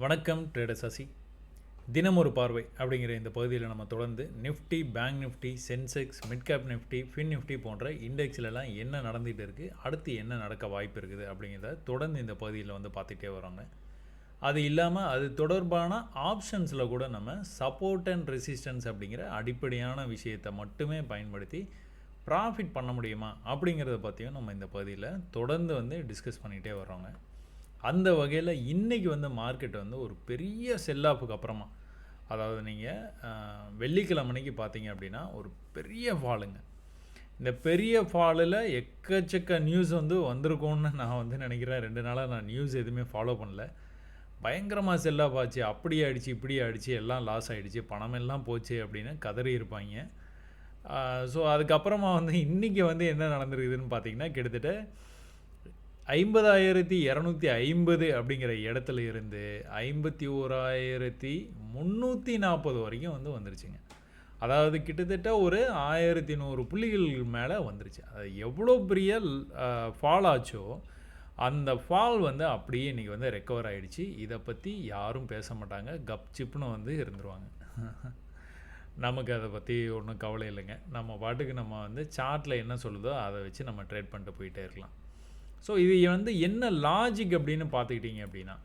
வணக்கம் ட்ரேடர் சசி. தினம் ஒரு பார்வை அப்படிங்கிற இந்த பகுதியில் நம்ம தொடர்ந்து Nifty, bank Nifty, Sensex, mid cap Nifty, fin Nifty போன்ற இண்டெக்ஸ்லலாம் என்ன நடந்துகிட்டு இருக்குது, அடுத்து என்ன நடக்க வாய்ப்பு இருக்குது அப்படிங்கிறத தொடர்ந்து இந்த பகுதியில் வந்து பார்த்துட்டே வரோங்க. அது இல்லாமல் அது தொடர்பான ஆப்ஷன்ஸில் கூட நம்ம சப்போர்ட் அண்ட் ரெசிஸ்டன்ஸ் அப்படிங்கிற அடிப்படையான விஷயத்தை மட்டுமே பயன்படுத்தி ப்ராஃபிட் பண்ண முடியுமா அப்படிங்கிறத பற்றியும் நம்ம இந்த பகுதியில் தொடர்ந்து வந்து டிஸ்கஸ் பண்ணிகிட்டே வரோங்க. அந்த வகையில் இன்றைக்கி வந்து மார்க்கெட் வந்து ஒரு பெரிய செல் ஆஃபுக்கு அப்புறமா, அதாவது நீங்கள் வெள்ளிக்கிழமைக்கு பார்த்தீங்க அப்படின்னா ஒரு பெரிய ஃபாலுங்க. இந்த பெரிய ஃபாலில் எக்கச்சக்க நியூஸ் வந்து வந்திருக்கும்னு நான் வந்து நினைக்கிறேன். 2 நாளாக நான் நியூஸ் எதுவுமே ஃபாலோ பண்ணல. பயங்கரமாக செல் ஆஃப் ஆச்சு, அப்படி ஆகிடுச்சு இப்படி ஆகிடுச்சு, எல்லாம் லாஸ் ஆகிடுச்சு, பணமெல்லாம் போச்சு அப்படின்னு கதறி இருப்பாங்க. ஸோ அதுக்கப்புறமா வந்து இன்றைக்கி வந்து என்ன நடந்திருக்குதுன்னு பார்த்தீங்கன்னா, கிட்டத்தட்ட 50,250 அப்படிங்கிற இடத்துல இருந்து 51,340 வரைக்கும் வந்து வந்துருச்சுங்க. அதாவது கிட்டத்தட்ட ஒரு 1100 புள்ளிகள் மேலே வந்துருச்சு. அது எவ்வளோ பெரிய ஃபால் ஆச்சோ அந்த ஃபால் வந்து அப்படியே இன்றைக்கி வந்து ரெக்கவர் ஆகிடுச்சு. இதை பற்றி யாரும் பேச மாட்டாங்க, கப் சிப்புன்னு வந்து இருந்துருவாங்க. நமக்கு அதை பற்றி ஒன்றும் கவலை இல்லைங்க. நம்ம பாட்டுக்கு நம்ம வந்து சார்ட்டில் என்ன சொல்லுதோ அதை வச்சு நம்ம ட்ரேட் பண்ணிட்டு போயிட்டே இருக்கலாம். ஸோ இது வந்து என்ன லாஜிக் அப்படின்னு பார்த்துக்கிட்டிங்க அப்படின்னா,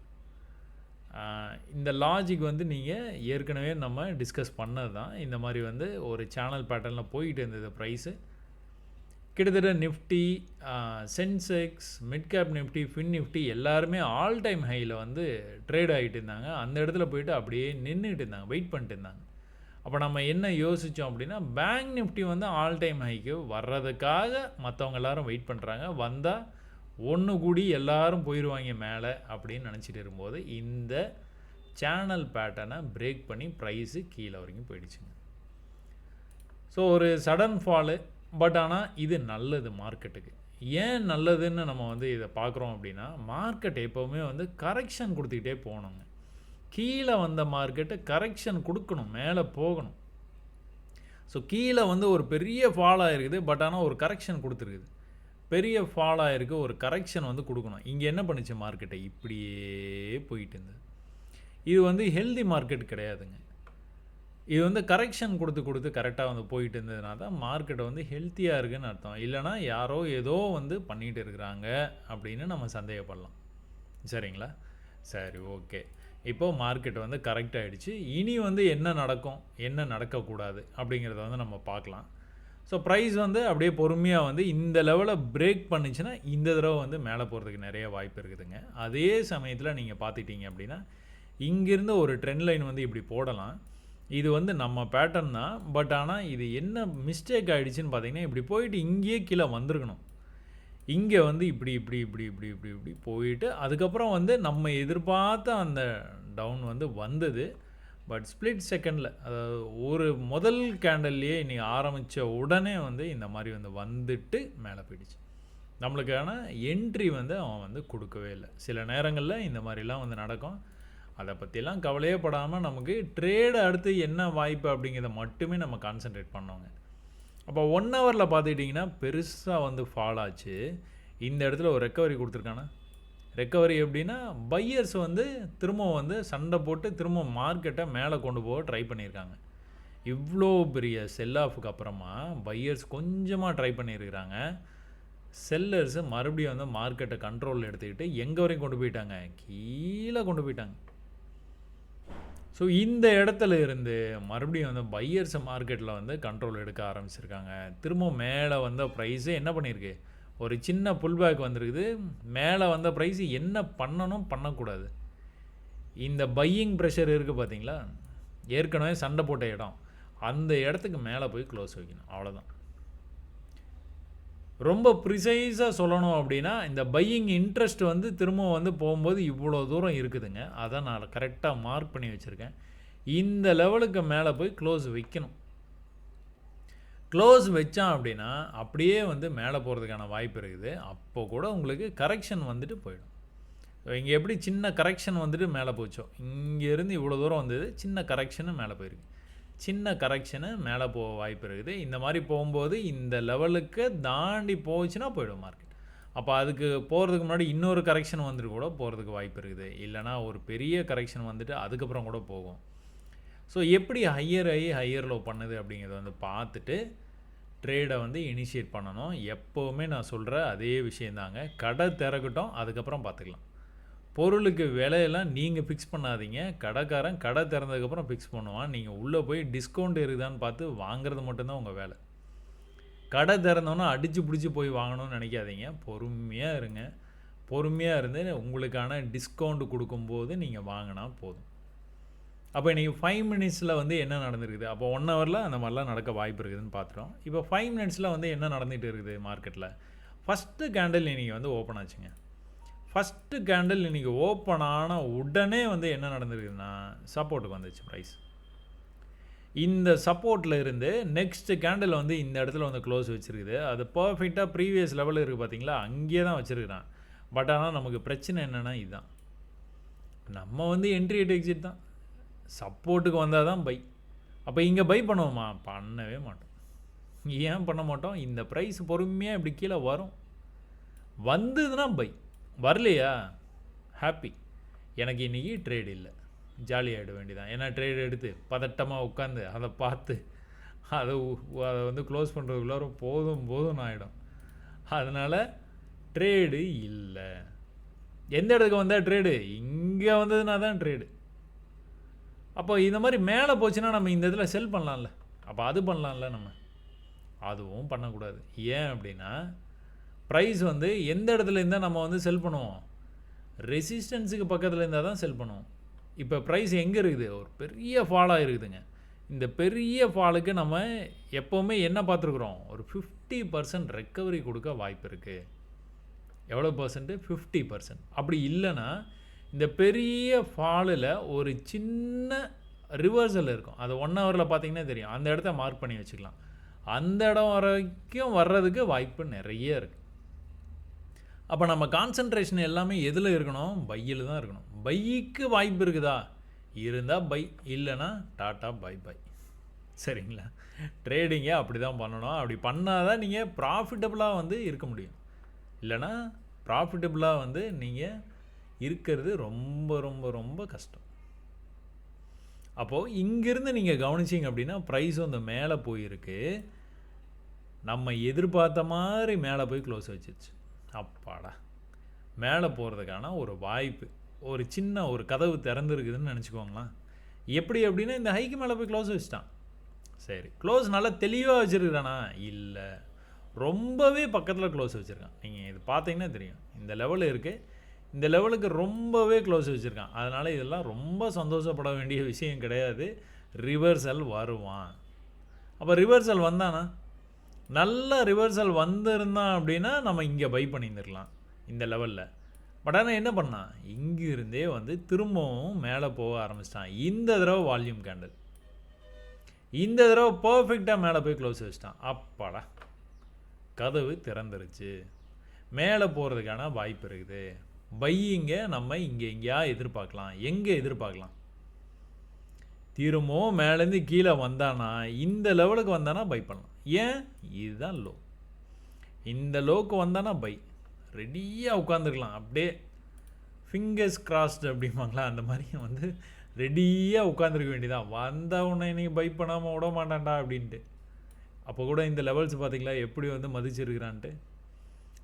இந்த லாஜிக் வந்து நீங்கள் ஏற்கனவே நம்ம டிஸ்கஸ் பண்ணது தான். இந்த மாதிரி வந்து ஒரு சேனல் பேட்டர்னில் போயிட்டு இருந்தது ப்ரைஸு. கிட்டத்தட்ட Nifty, Sensex, mid cap Nifty, fin Nifty எல்லாருமே ஆல் டைம் ஹையில் வந்து ட்ரேட் ஆகிட்டு இருந்தாங்க. அந்த இடத்துல போயிட்டு அப்படியே நின்றுட்டு இருந்தாங்க, வெயிட் பண்ணிட்டு இருந்தாங்க. அப்போ நம்ம என்ன யோசித்தோம் அப்படின்னா, பேங்க் நிஃப்டி வந்து ஆல் டைம் ஹைக்கு வர்றதுக்காக மற்றவங்க எல்லோரும் வெயிட் பண்ணுறாங்க. வந்தால் ஒன்று கூடி எல்லாரும் போயிடுவாங்க மேலே அப்படின்னு நினச்சிட்டு இருக்கும்போது இந்த சேனல் பேட்டர்னை பிரேக் பண்ணி ப்ரைஸு கீழே வரைக்கும் போயிடுச்சுங்க. ஸோ ஒரு சடன் ஃபாலு. பட் ஆனால் இது நல்லது மார்க்கெட்டுக்கு. ஏன் நல்லதுன்னு நம்ம வந்து இதை பார்க்குறோம் அப்படின்னா, மார்க்கெட் எப்போவுமே வந்து கரெக்ஷன் கொடுத்துக்கிட்டே போகணுங்க. கீழே வந்த மார்க்கெட்டு கரெக்ஷன் கொடுக்கணும், மேலே போகணும். ஸோ கீழே வந்து ஒரு பெரிய ஃபால் ஆகிருக்குது, பட் ஆனால் ஒரு கரெக்ஷன் கொடுத்துருக்குது. பெரிய ஃபால் ஆகிருக்கு, ஒரு கரெக்ஷன் வந்து கொடுக்கணும். இங்கே என்ன பண்ணிச்சு மார்க்கெட்டை இப்படியே போயிட்டு இருந்தது. இது வந்து ஹெல்தி மார்க்கெட் கிடையாதுங்க. இது வந்து கரெக்ஷன் கொடுத்து கரெக்டாக வந்து போயிட்டு இருந்ததுனால தான் மார்க்கெட்டை வந்து ஹெல்த்தியாக இருக்குதுன்னு அர்த்தம். இல்லைனா யாரோ ஏதோ வந்து பண்ணிகிட்டு இருக்கிறாங்க அப்படின்னு நம்ம சந்தேகப்படலாம். சரிங்களா? சரி, ஓகே. இப்போது மார்க்கெட் வந்து கரெக்ட் ஆகிடுச்சு. இனி வந்து என்ன நடக்கும், என்ன நடக்கக்கூடாது அப்படிங்கிறத வந்து நம்ம பார்க்கலாம். ஸோ ப்ரைஸ் வந்து அப்படியே பொறுமையாக வந்து இந்த லெவலை பிரேக் பண்ணிச்சுன்னா இந்த தடவை வந்து மேலே போகிறதுக்கு நிறைய வாய்ப்பு இருக்குதுங்க. அதே சமயத்தில் நீங்கள் பார்த்துக்கிட்டீங்க அப்படின்னா, இங்கேருந்து ஒரு ட்ரெண்ட் லைன் வந்து இப்படி போடலாம். இது வந்து நம்ம பேட்டர்ன் தான். பட் ஆனால் இது என்ன மிஸ்டேக் ஆகிடுச்சின்னு பார்த்தீங்கன்னா, இப்படி போயிட்டு இங்கேயே கீழே வந்திருக்கணும். இங்கே வந்து இப்படி இப்படி இப்படி இப்படி இப்படி இப்படி போயிட்டு அதுக்கப்புறம் வந்து நம்ம எதிர்பார்த்த அந்த டவுன் வந்து வந்தது. பட் ஸ்ப்ளிட் செகண்டில், அதாவது ஒரு முதல் கேண்டல்லையே இன்றைக்கி ஆரம்பித்த உடனே வந்து இந்த மாதிரி வந்து வந்துட்டு மேலே போயிடுச்சு. நம்மளுக்கான என்ட்ரி வந்து அவன் வந்து கொடுக்கவே இல்லை. சில நேரங்களில் இந்த மாதிரிலாம் வந்து நடக்கும். அதை பற்றிலாம் கவலையே படாமல் நமக்கு ட்ரேடு அடுத்து என்ன வாய்ப்பு அப்படிங்கிறத மட்டுமே நம்ம கான்சன்ட்ரேட் பண்ணோங்க. அப்போ 1 ஹவரில் பார்த்துக்கிட்டிங்கன்னா பெருசாக வந்து ஃபால் ஆச்சு. இந்த இடத்துல ஒரு ரெக்கவரி கொடுத்துருக்கானா, ரெக்கவரி எப்படின்னா பையர்ஸ் வந்து திரும்பவும் வந்து சண்டை போட்டு திரும்ப மார்க்கெட்டை மேலே கொண்டு போக ட்ரை பண்ணியிருக்காங்க. இவ்வளோ பெரிய செல் ஆஃபுக்கு அப்புறமா பையர்ஸ் கொஞ்சமாக ட்ரை பண்ணியிருக்கிறாங்க. செல்லர்ஸு மறுபடியும் வந்து மார்க்கெட்டை கண்ட்ரோலில் எடுத்துக்கிட்டு எங்கே வரையும் கொண்டு போயிட்டாங்க, கீழே கொண்டு போயிட்டாங்க. ஸோ இந்த இடத்துல இருந்து மறுபடியும் வந்து பையர்ஸ் மார்க்கெட்டில் வந்து கண்ட்ரோல் எடுக்க ஆரம்பிச்சிருக்காங்க. திரும்ப மேலே வந்த ப்ரைஸே என்ன பண்ணியிருக்கு, ஒரு சின்ன புல்பேக் வந்துருக்குது. மேலே வந்த ப்ரைஸ் என்ன பண்ணணும் பண்ணக்கூடாது, இந்த பையிங் ப்ரெஷர் இருக்குது பார்த்தீங்களா, ஏற்கனவே சண்டை போட்ட இடம், அந்த இடத்துக்கு மேலே போய் க்ளோஸ் வைக்கணும். அவ்வளோதான். ரொம்ப ப்ரிசைஸாக சொல்லணும் அப்படின்னா, இந்த பையிங் இன்ட்ரெஸ்ட் வந்து திரும்ப வந்து போகும்போது இவ்வளோ தூரம் இருக்குதுங்க. அதை நான் கரெக்டாக மார்க் பண்ணி வச்சுருக்கேன். இந்த லெவலுக்கு மேலே போய் க்ளோஸ் வைக்கணும். க்ளோஸ் வச்சான் அப்படின்னா அப்படியே வந்து மேலே போகிறதுக்கான வாய்ப்பு இருக்குது. அப்போ கூட உங்களுக்கு கரெக்ஷன் வந்துட்டு போயிடும். இங்கே எப்படி சின்ன கரெக்ஷன் வந்துட்டு மேலே போச்சோ, இங்கேருந்து இவ்வளோ தூரம் வந்தது, சின்ன கரெக்ஷனு மேலே போயிருக்கு. சின்ன கரெக்ஷனு மேலே போக வாய்ப்பு இருக்குது. இந்த மாதிரி போகும்போது இந்த லெவலுக்கு தாண்டி போச்சுன்னா போயிடும் மார்க்கெட். அப்போ அதுக்கு போகிறதுக்கு முன்னாடி இன்னொரு கரெக்ஷன் வந்துட்டு கூட போகிறதுக்கு வாய்ப்பு இருக்குது. இல்லைனா ஒரு பெரிய கரெக்ஷன் வந்துட்டு அதுக்கப்புறம் கூட போகும். ஸோ எப்படி ஹையர் ஆகி ஹையர் லோ பண்ணுது அப்படிங்கிறத வந்து பார்த்துட்டு ட்ரேடை வந்து இனிஷியேட் பண்ணணும். எப்போவுமே நான் சொல்கிற அதே விஷயந்தாங்க. கடை திறக்கட்டும், அதுக்கப்புறம் பார்த்துக்கலாம். பொருளுக்கு விலையெல்லாம் நீங்கள் ஃபிக்ஸ் பண்ணாதீங்க. கடைக்காரன் கடை திறந்ததுக்கப்புறம் ஃபிக்ஸ் பண்ணுவான். நீங்கள் உள்ளே போய் டிஸ்கவுண்ட் இருக்குதான்னு பார்த்து வாங்குறது மட்டும்தான் உங்கள் வேலை. கடை திறந்தோன்னா அடித்து பிடிச்சி போய் வாங்கணும்னு நினைக்காதீங்க. பொறுமையாக இருங்க. பொறுமையாக இருந்து உங்களுக்கான டிஸ்கவுண்ட் கொடுக்கும்போது நீங்கள் வாங்கினா போதும். அப்போ இன்றைக்கி 5 மினிட்ஸில் வந்து என்ன நடந்துருக்குது? அப்போ 1 ஹவரில் அந்த மாதிரிலாம் நடக்க வாய்ப்பு இருக்குதுன்னு பார்த்துட்டோம். இப்போ 5 மினிட்ஸில் வந்து என்ன நடந்துகிட்டு இருக்குது மார்க்கெட்டில்? ஃபஸ்ட்டு கேண்டில் இன்றைக்கி வந்து ஓப்பன் ஆச்சுங்க. ஃபஸ்ட்டு கேண்டில் இன்றைக்கி ஓப்பன் ஆன உடனே வந்து என்ன நடந்துருக்குதுன்னா சப்போர்ட்டுக்கு வந்துச்சு ப்ரைஸ். இந்த சப்போர்ட்டில் இருந்து நெக்ஸ்ட் கேண்டில் வந்து இந்த இடத்துல வந்து க்ளோஸ் வச்சுருக்குது. அது பர்ஃபெக்டாக ப்ரீவியஸ் லெவலில் இருக்குது பார்த்தீங்களா, அங்கேயே தான் வச்சுருக்கிறான். பட் ஆனால் நமக்கு பிரச்சனை என்னென்னா இதுதான், நம்ம வந்து என்ட்ரி எக்ஸிட் தான். சப்போர்ட்டுக்கு வந்தால் தான் பை. அப்போ இங்கே பை பண்ணுவோமா? பண்ணவே மாட்டோம். ஏன் பண்ண மாட்டோம்? இந்த ப்ரைஸ் பொறுமையாக இப்படி கீழே வரும், வந்ததுன்னா பை, வரலையா ஹாப்பி, எனக்கு இன்றைக்கி ட்ரேட் இல்லை, ஜாலியாகிட வேண்டியதான். ஏன்னா ட்ரேட் எடுத்து பதட்டமாக உட்காந்து அதை பார்த்து அதை வந்து க்ளோஸ் பண்ணுறதுக்குள்ளார போதும்னு ஆகிடும். அதனால் ட்ரேடு இல்லை. எந்த இடத்துக்கு வந்தால் ட்ரேடு? இங்கே வந்ததுன்னா தான் ட்ரேடு. அப்போ இந்த மாதிரி மேலே போச்சுன்னா நம்ம இந்த இதில் செல் பண்ணலாம்ல, அப்போ அது பண்ணலாம்ல. நம்ம அதுவும் பண்ணக்கூடாது. ஏன் அப்படின்னா ப்ரைஸ் வந்து எந்த இடத்துல இருந்தால் நம்ம வந்து செல் பண்ணுவோம்? ரெசிஸ்டன்ஸுக்கு பக்கத்தில் இருந்தால் தான் செல் பண்ணுவோம். இப்போ ப்ரைஸ் எங்கே இருக்குது? ஒரு பெரிய ஃபாலாக இருக்குதுங்க. இந்த பெரிய ஃபாலுக்கு நம்ம எப்போவுமே என்ன பார்த்துருக்குறோம்? ஒரு 50% ரெக்கவரி கொடுக்க வாய்ப்பு இருக்குது. எவ்வளோ பர்சன்ட்டு? 50%. அப்படி இல்லைன்னா இந்த பெரிய ஃபாலில் ஒரு சின்ன ரிவர்சல் இருக்கும். அது 1 ஹவரில் பார்த்தீங்கன்னா தெரியும். அந்த இடத்த மார்க் பண்ணி வச்சுக்கலாம். அந்த இடம் வரைக்கும் வர்றதுக்கு வாய்ப்பு நிறைய இருக்குது. அப்போ நம்ம கான்சன்ட்ரேஷன் எல்லாமே எதில் இருக்கணும்? பையில் தான் இருக்கணும். பைக்கு வாய்ப்பு இருக்குதா? இருந்தால் பை, இல்லைன்னா டாட்டா பை பை. சரிங்களா? ட்ரேடிங்கை அப்படி தான் பண்ணணும். அப்படி பண்ணால் தான் நீங்கள் ப்ராஃபிட்டபுளாக வந்து இருக்க முடியும். இல்லைனா ப்ராஃபிட்டபுளாக வந்து நீங்கள் இருக்கிறது ரொம்ப ரொம்ப ரொம்ப கஷ்டம். அப்போது இங்கேருந்து நீங்கள் கவனிச்சிங்க அப்படின்னா ப்ரைஸ் வந்து மேலே போயிருக்கு, நம்ம எதிர்பார்த்த மாதிரி மேலே போய் க்ளோஸ் வச்சிருச்சு. அப்பாடா, மேலே போகிறதுக்கான ஒரு வாய்ப்பு, ஒரு சின்ன ஒரு கதவு திறந்துருக்குதுன்னு நினச்சிக்கோங்களேன். எப்படி அப்படின்னா இந்த ஹைக்கு மேலே போய் க்ளோஸ் வச்சுட்டான். சரி, க்ளோஸ் நல்லா தெளிவாக வச்சுருக்கிறானா? இல்லை, ரொம்பவே பக்கத்தில் க்ளோஸ் வச்சுருக்கான். நீங்கள் இது பார்த்தீங்கன்னா தெரியும். இந்த லெவல் இருக்குது, இந்த லெவலுக்கு ரொம்பவே க்ளோஸ் வச்சுருக்கான். அதனால் இதெல்லாம் ரொம்ப சந்தோஷப்பட வேண்டிய விஷயம் கிடையாது. ரிவர்சல் வருவான். அப்போ ரிவர்சல் வந்தானா, நல்ல ரிவர்சல் வந்திருந்தான் அப்படின்னா நம்ம இங்கே பை பண்ணியிருந்துருக்கலாம் இந்த லெவலில். பட் ஆனால் என்ன பண்ணான்? இங்கிருந்தே வந்து திரும்பவும் மேலே போக ஆரம்பிச்சிட்டான். இந்த தடவை வால்யூம் கேண்டில், இந்த தடவை பர்ஃபெக்டாக மேலே போய் க்ளோஸ் வச்சிட்டான். அப்பாடா, கதவு திறந்துருச்சு, மேலே போகிறதுக்கான வாய்ப்பு இருக்குது. பையிங்க நம்ம இங்கே எங்கேயா எதிர்பார்க்கலாம். எங்கே எதிர்பார்க்கலாம்? திரும்பவும் மேலேருந்து கீழே வந்தானா, இந்த லெவலுக்கு வந்தானா பை பண்ணலாம். ஏன்? இதுதான் லோ. இந்த லோக்கு வந்தானா பை, ரெடியாக உட்காந்துருக்கலாம். அப்படியே ஃபிங்கர்ஸ் கிராஸ்டு அப்படிம்பாங்களா, அந்த மாதிரி வந்து ரெடியாக உட்காந்துருக்க வேண்டியதான். வந்தால் உன்னை நீங்கள் பை பண்ணாமல் விட மாட்டான்டா அப்படின்ட்டு. அப்போ கூட இந்த லெவல்ஸ் பார்த்தீங்களா எப்படி வந்து மதிச்சிருக்கிறான்ட்டு.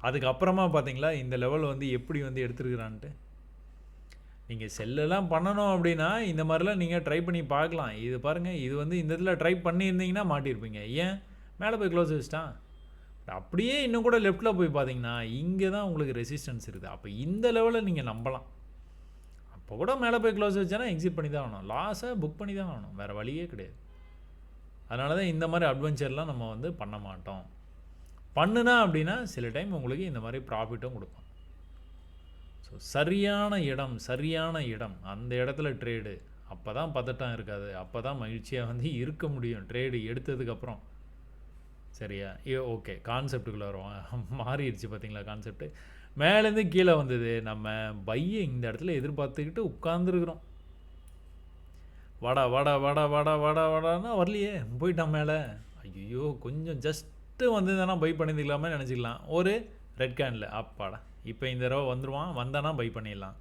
அதுக்கப்புறமா பார்த்தீங்களா இந்த லெவல் வந்து எப்படி வந்து எடுத்துருக்கிறான்ட்டு. நீங்கள் செல்லெல்லாம் பண்ணணும் அப்படின்னா இந்த மாதிரிலாம் நீங்கள் ட்ரை பண்ணி பார்க்கலாம். இது பாருங்கள், இது வந்து இந்த இதில் ட்ரை பண்ணியிருந்தீங்கன்னா மாட்டியிருப்பீங்க. ஏன்? மேலே போய் க்ளோஸ் வச்சுட்டான். அப்படியே இன்னும் கூட லெஃப்ட்டில் போய் பார்த்தீங்கன்னா இங்கே தான் உங்களுக்கு ரெசிஸ்டன்ஸ் இருக்குது. அப்போ இந்த லெவலில் நீங்கள் நம்பலாம். அப்போ கூட மேலே போய் க்ளோஸ் வச்சானா எக்ஸிட் பண்ணி தான் ஆகணும், லாஸை புக் பண்ணி தான் ஆகணும், வேறு வழியே கிடையாது. அதனால தான் இந்த மாதிரி அட்வென்ச்சர்லாம் நம்ம வந்து பண்ண மாட்டோம். பண்ணுனா அப்படின்னா சில டைம் உங்களுக்கு இந்த மாதிரி ப்ராஃபிட்டும் கொடுக்கும். ஸோ சரியான இடம், அந்த இடத்துல ட்ரேடு, அப்போ தான் பதட்டம் இருக்காது, அப்போ தான் மகிழ்ச்சியாக வந்து இருக்க முடியும் ட்ரேடு எடுத்ததுக்கப்புறம். சரியா? ஓகே, கான்செப்டுக்குள்ளே வரும். மாறிடுச்சு பார்த்தீங்களா கான்செப்ட்டு. மேலேருந்து கீழே வந்தது, நம்ம பையை இந்த இடத்துல எதிர்பார்த்துக்கிட்டு உட்காந்துருக்குறோம். வடான்னா வரலையே, போயிட்டான் மேலே. ஐயோ, கொஞ்சம் ஜஸ்ட்டு வந்து தானே பை பண்ணியிருக்கலாமே நினச்சிக்கலாம். ஒரு ரெட் கேண்டில், அப்பாடா இப்போ இந்த தடவை வந்துடுவான், வந்தானா பை பண்ணிடலாம்.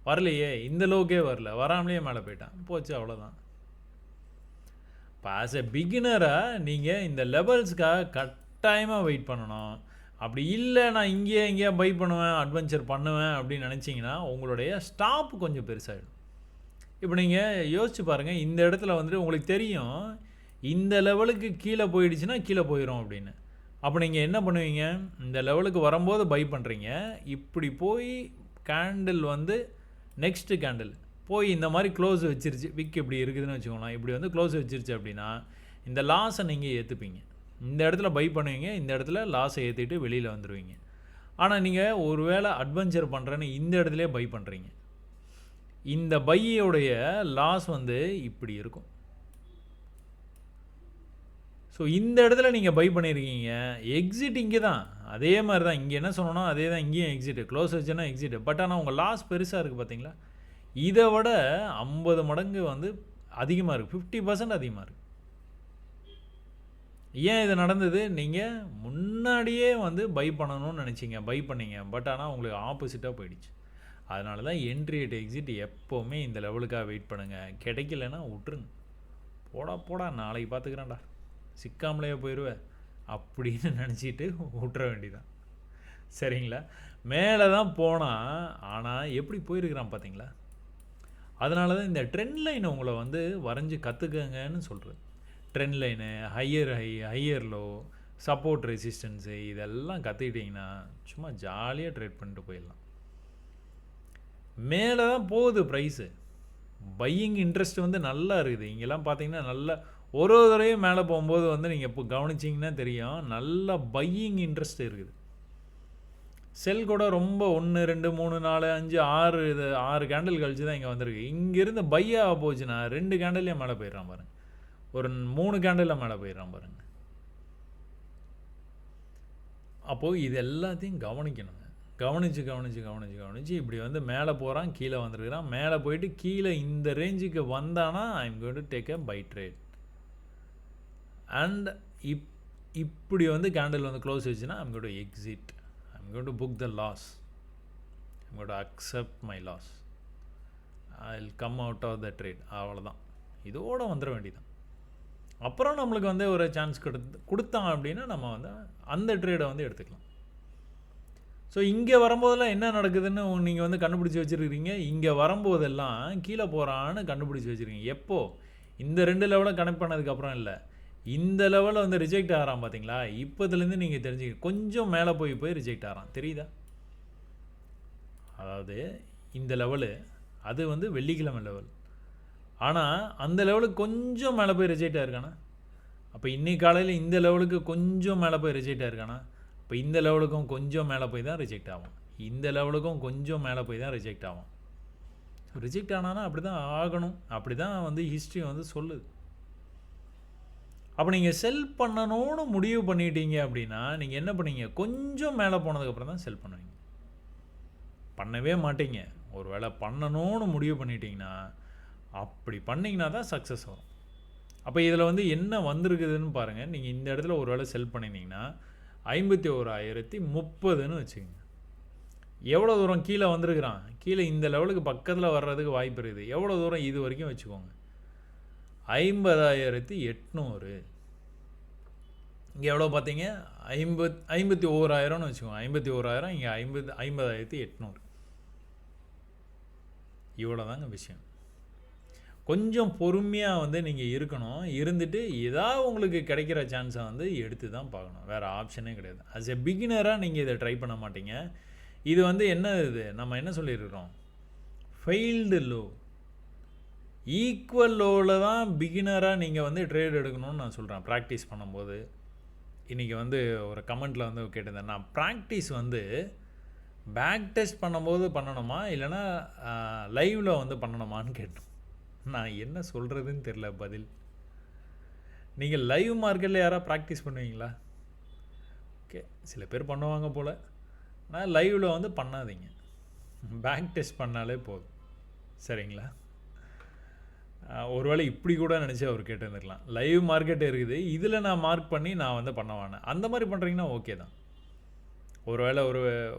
வரலையே, இந்த லோக்கே வரல, வராமலேயே மேலே போயிட்டான், போச்சு அவ்வளோதான். இப்போ ஆஸ் எ பிகினராக நீங்கள் இந்த லெவல்ஸ்க்காக கட்டாயமாக வெயிட் பண்ணணும். அப்படி இல்லை நான் இங்கேயா பை பண்ணுவேன், அட்வென்ச்சர் பண்ணுவேன் அப்படின்னு நினச்சிங்கன்னா உங்களுடைய ஸ்டாப் கொஞ்சம் பெருசாகிடும். இப்போ நீங்கள் யோசிச்சு பாருங்கள், இந்த இடத்துல வந்துட்டு உங்களுக்கு தெரியும் இந்த லெவலுக்கு கீழே போயிடுச்சுன்னா கீழே போயிடும் அப்படின்னு. அப்போ நீங்கள் என்ன பண்ணுவீங்க, இந்த லெவலுக்கு வரும்போது பை பண்ணுறீங்க, இப்படி போய் கேண்டில் வந்து நெக்ஸ்ட்டு கேண்டில் போய் இந்த மாதிரி க்ளோஸ் வச்சிருச்சு, விக் இப்படி இருக்குதுன்னு வச்சுக்கோங்களேன், இப்படி வந்து க்ளோஸ் வச்சிருச்சு அப்படின்னா இந்த லாஸை நீங்கள் ஏற்றுப்பீங்க. இந்த இடத்துல பை பண்ணுவீங்க, இந்த இடத்துல லாஸை ஏற்றிட்டு வெளியில் வந்துடுவீங்க. ஆனால் நீங்கள் ஒரு வேளை அட்வென்ச்சர் பண்ணுறேன்னு இந்த இடத்துலையே பை பண்ணுறீங்க, இந்த பையோடைய லாஸ் வந்து இப்படி இருக்கும். ஸோ இந்த இடத்துல நீங்கள் பை பண்ணியிருக்கீங்க, எக்ஸிட் இங்கே தான் அதே மாதிரி தான், இங்கே என்ன சொன்னோன்னா அதே தான் இங்கேயும் எக்ஸிட்டு, க்ளோஸ் வச்சுன்னா எக்ஸிட்டு. பட் ஆனால் உங்கள் லாஸ் பெருசாக இருக்குது பார்த்தீங்களா, இதை விட 50 மடங்கு வந்து அதிகமாக இருக்குது, 50% அதிகமாக இருக்குது. ஏன் இது நடந்தது, நீங்கள் முன்னாடியே வந்து பை பண்ணணும்னு நினச்சிங்க, பை பண்ணிங்க, பட் ஆனால் உங்களுக்கு ஆப்போசிட்டாக போயிடுச்சு. அதனால தான் என்ட்ரி அட் எக்ஸிட் எப்போவுமே இந்த லெவலுக்காக வெயிட் பண்ணுங்கள். கிடைக்கலன்னா விட்டுருங்க, போடா நாளைக்கு பார்த்துக்கிறேன்டா, சிக்காமலேயே போயிடுவேன் அப்படின்னு நினச்சிட்டு விட்டுற வேண்டியதான். சரிங்களா, மேலே தான் போனால் ஆனால் எப்படி போயிருக்கிறான் பார்த்தீங்களா. அதனால தான் இந்த ட்ரெண்ட் லைனை உங்களை வந்து வரைஞ்சி கற்றுக்கங்கன்னு சொல்கிறது. Trend line, higher low, support resistance, இதெல்லாம் கற்றுக்கிட்டிங்கன்னா சும்மா ஜாலியாக ட்ரேட் பண்ணிட்டு போயிடலாம். மேலே தான் போகுது ப்ரைஸு, பையிங் இன்ட்ரெஸ்ட் வந்து நல்லா இருக்குது. இங்கெல்லாம் பார்த்தீங்கன்னா நல்லா ஒரு தடவையும் மேலே போகும்போது வந்து நீங்கள் இப்போ கவனிச்சிங்கன்னா தெரியும், நல்ல பையிங் இன்ட்ரெஸ்ட் இருக்குது. செல் கூட ரொம்ப 1 2 3 4 5 6 இது 6 கேண்டில் கழிச்சு தான் இங்கே வந்திருக்கு. இங்கேருந்து பையாக போச்சுன்னா 2 கேண்டிலே மேலே போயிடறான் பாருங்க, ஒரு 3 கேண்டில் மேலே போயிடறான் பாருங்க. அப்போது இது எல்லாத்தையும் கவனிக்கணுங்க. கவனித்து இப்படி வந்து மேலே போகிறான், கீழே வந்துருக்கிறான், மேலே போயிட்டு கீழே இந்த ரேஞ்சுக்கு வந்தானா I am going to take a buy trade. And இப்படி வந்து கேண்டில் வந்து க்ளோஸ் வச்சுன்னா I am going to exit, I am going to book the loss, I am going to accept my loss, I will come out of the trade. அவ்வளோதான், இதோடு வந்துட வேண்டியதான். அப்புறம் நம்மளுக்கு வந்து ஒரு சான்ஸ் கொடுத்தான் அப்படின்னா நம்ம வந்து அந்த ட்ரேடை வந்து எடுத்துக்கலாம். ஸோ இங்கே வரும்போதெல்லாம் என்ன நடக்குதுன்னு நீங்கள் வந்து கண்டுபிடிச்சி வச்சுருக்கிறீங்க, இங்கே வரும்போதெல்லாம் கீழே போகிறான்னு கண்டுபிடிச்சி வச்சுருக்கீங்க. எப்போது, இந்த 2 லெவலை கனெக்ட் பண்ணதுக்கப்புறம் இல்லை, இந்த லெவலில் வந்து ரிஜெக்ட் ஆகிறான் பார்த்தீங்களா, இப்போதுலேருந்து நீங்கள் தெரிஞ்சுக்க, கொஞ்சம் மேலே போய் ரிஜெக்ட் ஆகிறான் தெரியுதா. அதாவது இந்த லெவலு அது வந்து வெள்ளிக்கிழமை லெவல், ஆனால் அந்த லெவலுக்கு கொஞ்சம் மேலே போய் ரிஜெக்ட் ஆகிருக்கானா, அப்போ இன்றைக்கி காலையில் இந்த லெவலுக்கு கொஞ்சம் மேலே போய் ரிஜெக்ட் ஆகிருக்கானா, இப்போ இந்த லெவலுக்கும் கொஞ்சம் மேலே போய் தான் ரிஜெக்ட் ஆகும், இந்த லெவலுக்கும் கொஞ்சம் மேலே போய் தான் ரிஜெக்ட் ஆகும். ரிஜெக்ட் ஆனானா அப்படி தான் ஆகணும், அப்படி தான் வந்து ஹிஸ்ட்ரி வந்து சொல்லுது. அப்போ நீங்கள் செல் பண்ணணும்னு முடிவு பண்ணிட்டீங்க அப்படின்னா நீங்கள் என்ன பண்ணீங்க, கொஞ்சம் மேலே போனதுக்கப்புறம் தான் செல் பண்ணுவீங்க, பண்ணவே மாட்டீங்க. ஒரு வேளை பண்ணணும்னு முடிவு பண்ணிட்டீங்கன்னா அப்படி பண்ணிங்கன்னா தான் சக்ஸஸ் வரும். அப்போ இதில் வந்து என்ன வந்திருக்குதுன்னு பாருங்கள். நீங்கள் இந்த இடத்துல ஒரு வேளை செல் பண்ணிங்கன்னா 51,030ன்னு வச்சுக்கோங்க. எவ்வளோ தூரம் கீழே வந்திருக்கிறான், கீழே இந்த லெவலுக்கு பக்கத்தில் வர்றதுக்கு வாய்ப்பு இருக்குது. எவ்வளோ தூரம் இது வரைக்கும் வச்சுக்கோங்க, 50,800. இங்கே எவ்வளோ பார்த்தீங்க, 51,000ன்னு வச்சுக்கோங்க. 51,000, இங்கே 50,800. இவ்வளோ தாங்க விஷயம். கொஞ்சம் பொறுமையாக வந்து நீங்கள் இருக்கணும், இருந்துட்டு ஏதாவது உங்களுக்கு கிடைக்கிற சான்ஸை வந்து எடுத்து தான் பார்க்கணும், வேறு ஆப்ஷனே கிடையாது. ஆஸ் எ பிகினராக நீங்கள் இதை ட்ரை பண்ண மாட்டீங்க. இது வந்து என்ன, இது நம்ம என்ன சொல்லியிருக்கிறோம், ஃபெயில்டு லோ. ஈக்குவல் லோவில் தான் பிகினராக நீங்கள் வந்து ட்ரேட் எடுக்கணும்னு நான் சொல்கிறேன். ப்ராக்டிஸ் பண்ணும்போது இன்றைக்கி வந்து ஒரு கமெண்ட்டில் வந்து கேட்டிருந்தேன், நான் ப்ராக்டிஸ் வந்து பேக் டெஸ்ட் பண்ணும்போது பண்ணணுமா இல்லைனா லைவில் வந்து பண்ணணுமான்னு கேட்டோம். நான் என்ன சொல்கிறதுன்னு தெரில பதில். நீங்கள் லைவ் மார்க்கெட்டில் யாராவது ப்ராக்டிஸ் பண்ணுவீங்களா? ஓகே, சில பேர் பண்ணுவாங்க போல். ஆனால் லைவில் வந்து பண்ணாதீங்க, பேக் டெஸ்ட் பண்ணாலே போதும். சரிங்களா? ஒருவேளை இப்படி கூட நினச்சி அவர் கேட்டுருந்துருக்கலாம், லைவ் மார்க்கெட் இருக்குது, இதில் நான் மார்க் பண்ணி நான் வந்து பண்ணவானேன். அந்த மாதிரி பண்ணுறீங்கன்னா ஓகே தான். ஒரு வேளை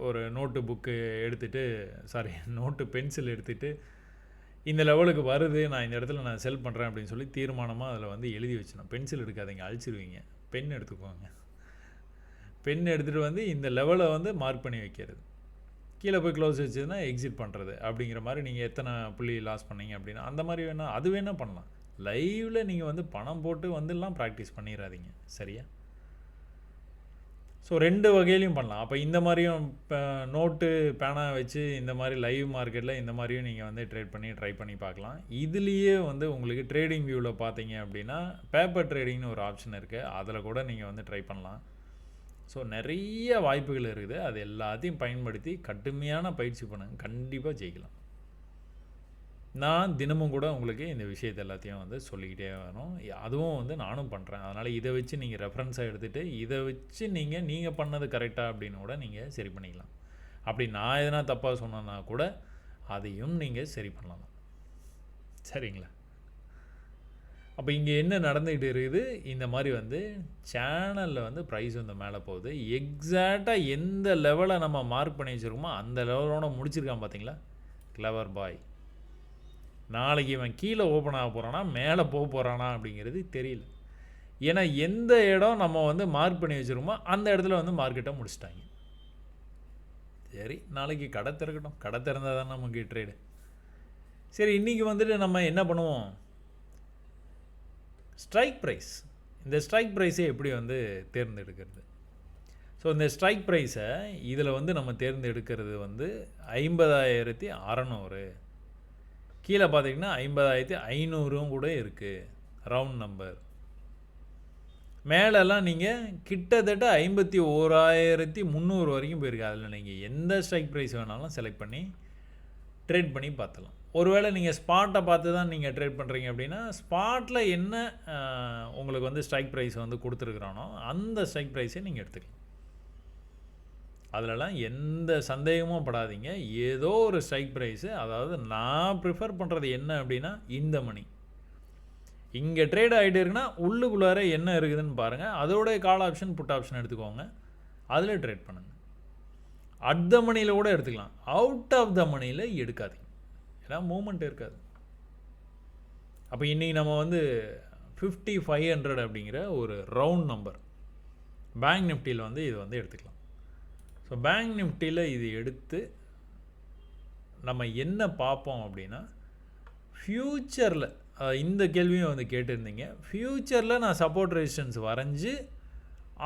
ஒரு நோட்டு புக்கு எடுத்துகிட்டு நோட்டு பென்சில் எடுத்துகிட்டு இந்த லெவலுக்கு வருது, நான் இந்த இடத்துல நான் செல் பண்ணுறேன் அப்படின்னு சொல்லி தீர்மானமாக அதில் வந்து எழுதி வச்சிடணும். பென்சில் எடுக்காதீங்க, அழிச்சிருவீங்க. பென் எடுத்துக்கோங்க. பென் எடுத்துகிட்டு வந்து இந்த லெவலை வந்து மார்க் பண்ணி வைக்கிறது. கீழே போய் க்ளோஸ் வச்சதுன்னா எக்ஸிட் பண்ணுறது அப்படிங்கிற மாதிரி நீங்கள் எத்தனை புள்ளி லாஸ் பண்ணீங்க அப்படின்னா அந்த மாதிரி வேணால் அது வேணால் பண்ணலாம். லைவில் நீங்கள் வந்து பணம் போட்டு வந்துலாம் ப்ராக்டிஸ் பண்ணிடாதீங்க. சரியா? ஸோ 2 வகையிலையும் பண்ணலாம். அப்போ இந்த மாதிரியும் நோட்டு பேனா வச்சு இந்த மாதிரி லைவ் மார்க்கெட்டில் இந்த மாதிரியும் நீங்கள் வந்து ட்ரேட் பண்ணி ட்ரை பண்ணி பார்க்கலாம். இதுலேயே வந்து உங்களுக்கு ட்ரேடிங் வியூவில் பார்த்தீங்க அப்படின்னா பேப்பர் ட்ரேடிங்னு ஒரு ஆப்ஷன் இருக்குது. அதில் கூட நீங்கள் வந்து ட்ரை பண்ணலாம். ஸோ நிறைய வாய்ப்புகள் இருக்குது. அது எல்லாத்தையும் பயன்படுத்தி கடுமையான பயிற்சி பண்ணுங்க, கண்டிப்பாக ஜெயிக்கலாம். நான் தினமும் கூட உங்களுக்கு இந்த விஷயத்தை எல்லாத்தையும் வந்து சொல்லிக்கிட்டே வரோம். அதுவும் வந்து நானும் பண்ணுறேன். அதனால் இதை வச்சு நீங்கள் ரெஃபரன்ஸாக எடுத்துகிட்டு இதை வச்சு நீங்கள் பண்ணது கரெக்டாக அப்படின்னு கூட நீங்கள் சரி பண்ணிக்கலாம். அப்படி நான் எதனா தப்பாக சொன்னேன்னா கூட அதையும் நீங்கள் சரி பண்ணலாம். சரிங்களா? அப்போ இங்கே என்ன நடந்துக்கிட்டு இருக்குது, இந்த மாதிரி வந்து சேனலில் வந்து ப்ரைஸ் வந்து மேலே போகுது. எக்ஸாக்டாக எந்த லெவலை நம்ம மார்க் பண்ணி வச்சுருக்கோமோ அந்த லெவலோட முடிச்சிருக்கான் பார்த்தீங்களா? கிளவர் பாய். நாளைக்கு இவன் கீழே ஓப்பன் ஆக போகிறானா மேலே போக போகிறானா அப்படிங்கிறது தெரியல. ஏன்னா எந்த இடம் நம்ம வந்து மார்க் பண்ணி வச்சுருக்கோமோ அந்த இடத்துல வந்து மார்க்கெட்டை முடிச்சிட்டாங்க. சரி, நாளைக்கு கடை திறக்கட்டும். கடை திறந்தால் தான் நமக்கு ட்ரேடு. சரி, இன்றைக்கி வந்துட்டு நம்ம என்ன பண்ணுவோம்? Strike price. இந்த ஸ்ட்ரைக் ப்ரைஸை எப்படி வந்து தேர்ந்தெடுக்கிறது? ஸோ இந்த ஸ்ட்ரைக் ப்ரைஸை இதில் வந்து நம்ம தேர்ந்தெடுக்கிறது வந்து 50,600. கீழே பார்த்தீங்கன்னா 50,500 கூட இருக்குது, ரவுண்ட் நம்பர். மேலெல்லாம் நீங்கள் கிட்டத்தட்ட 51,300 வரைக்கும் போயிருக்கு. அதில் நீங்கள் எந்த ஸ்ட்ரைக் ப்ரைஸ் வேணாலும் செலக்ட் பண்ணி ட்ரேட் பண்ணி பார்த்துலாம். ஒருவேளை நீங்கள் ஸ்பாட்டை பார்த்து தான் நீங்கள் ட்ரேட் பண்ணுறீங்க அப்படின்னா ஸ்பாட்டில் என்ன உங்களுக்கு வந்து ஸ்ட்ரைக் ப்ரைஸ் வந்து கொடுத்துருக்குறானோ அந்த ஸ்ட்ரைக் ப்ரைஸை நீங்கள் எடுத்துக்கலாம். அதிலலாம் எந்த சந்தேகமும் படாதீங்க. ஏதோ ஒரு ஸ்ட்ரைக் ப்ரைஸு, அதாவது நான் ப்ரிஃபர் பண்ணுறது என்ன அப்படின்னா இந்த மணி இங்கே ட்ரேட் ஆகிட்டு இருக்குன்னா உள்ளுக்குள்ளார என்ன இருக்குதுன்னு பாருங்கள். அதோடைய கால் ஆப்ஷன் புட் ஆப்ஷன் எடுத்துக்கோங்க, அதில் ட்ரேட் பண்ணுங்கள். அட் த மணியில் கூட எடுத்துக்கலாம், அவுட் ஆஃப் த மணியில் எடுக்காதீங்க. ஏன்னா மூமெண்ட் இருக்காது. அப்போ இன்றைக்கி நம்ம வந்து 5500 அப்படிங்கிற ஒரு ரவுண்ட் நம்பர் பேங்க் நிஃப்டியில் வந்து இது வந்து எடுத்துக்கலாம். ஸோ பேங்க் நிஃப்டியில் இது எடுத்து நம்ம என்ன பார்ப்போம் அப்படின்னா ஃப்யூச்சரில் இந்த கேள்வியும் வந்து கேட்டிருந்தீங்க. ஃப்யூச்சரில் நான் சப்போர்ட் ரெசிஸ்டன்ஸ் வரைஞ்சி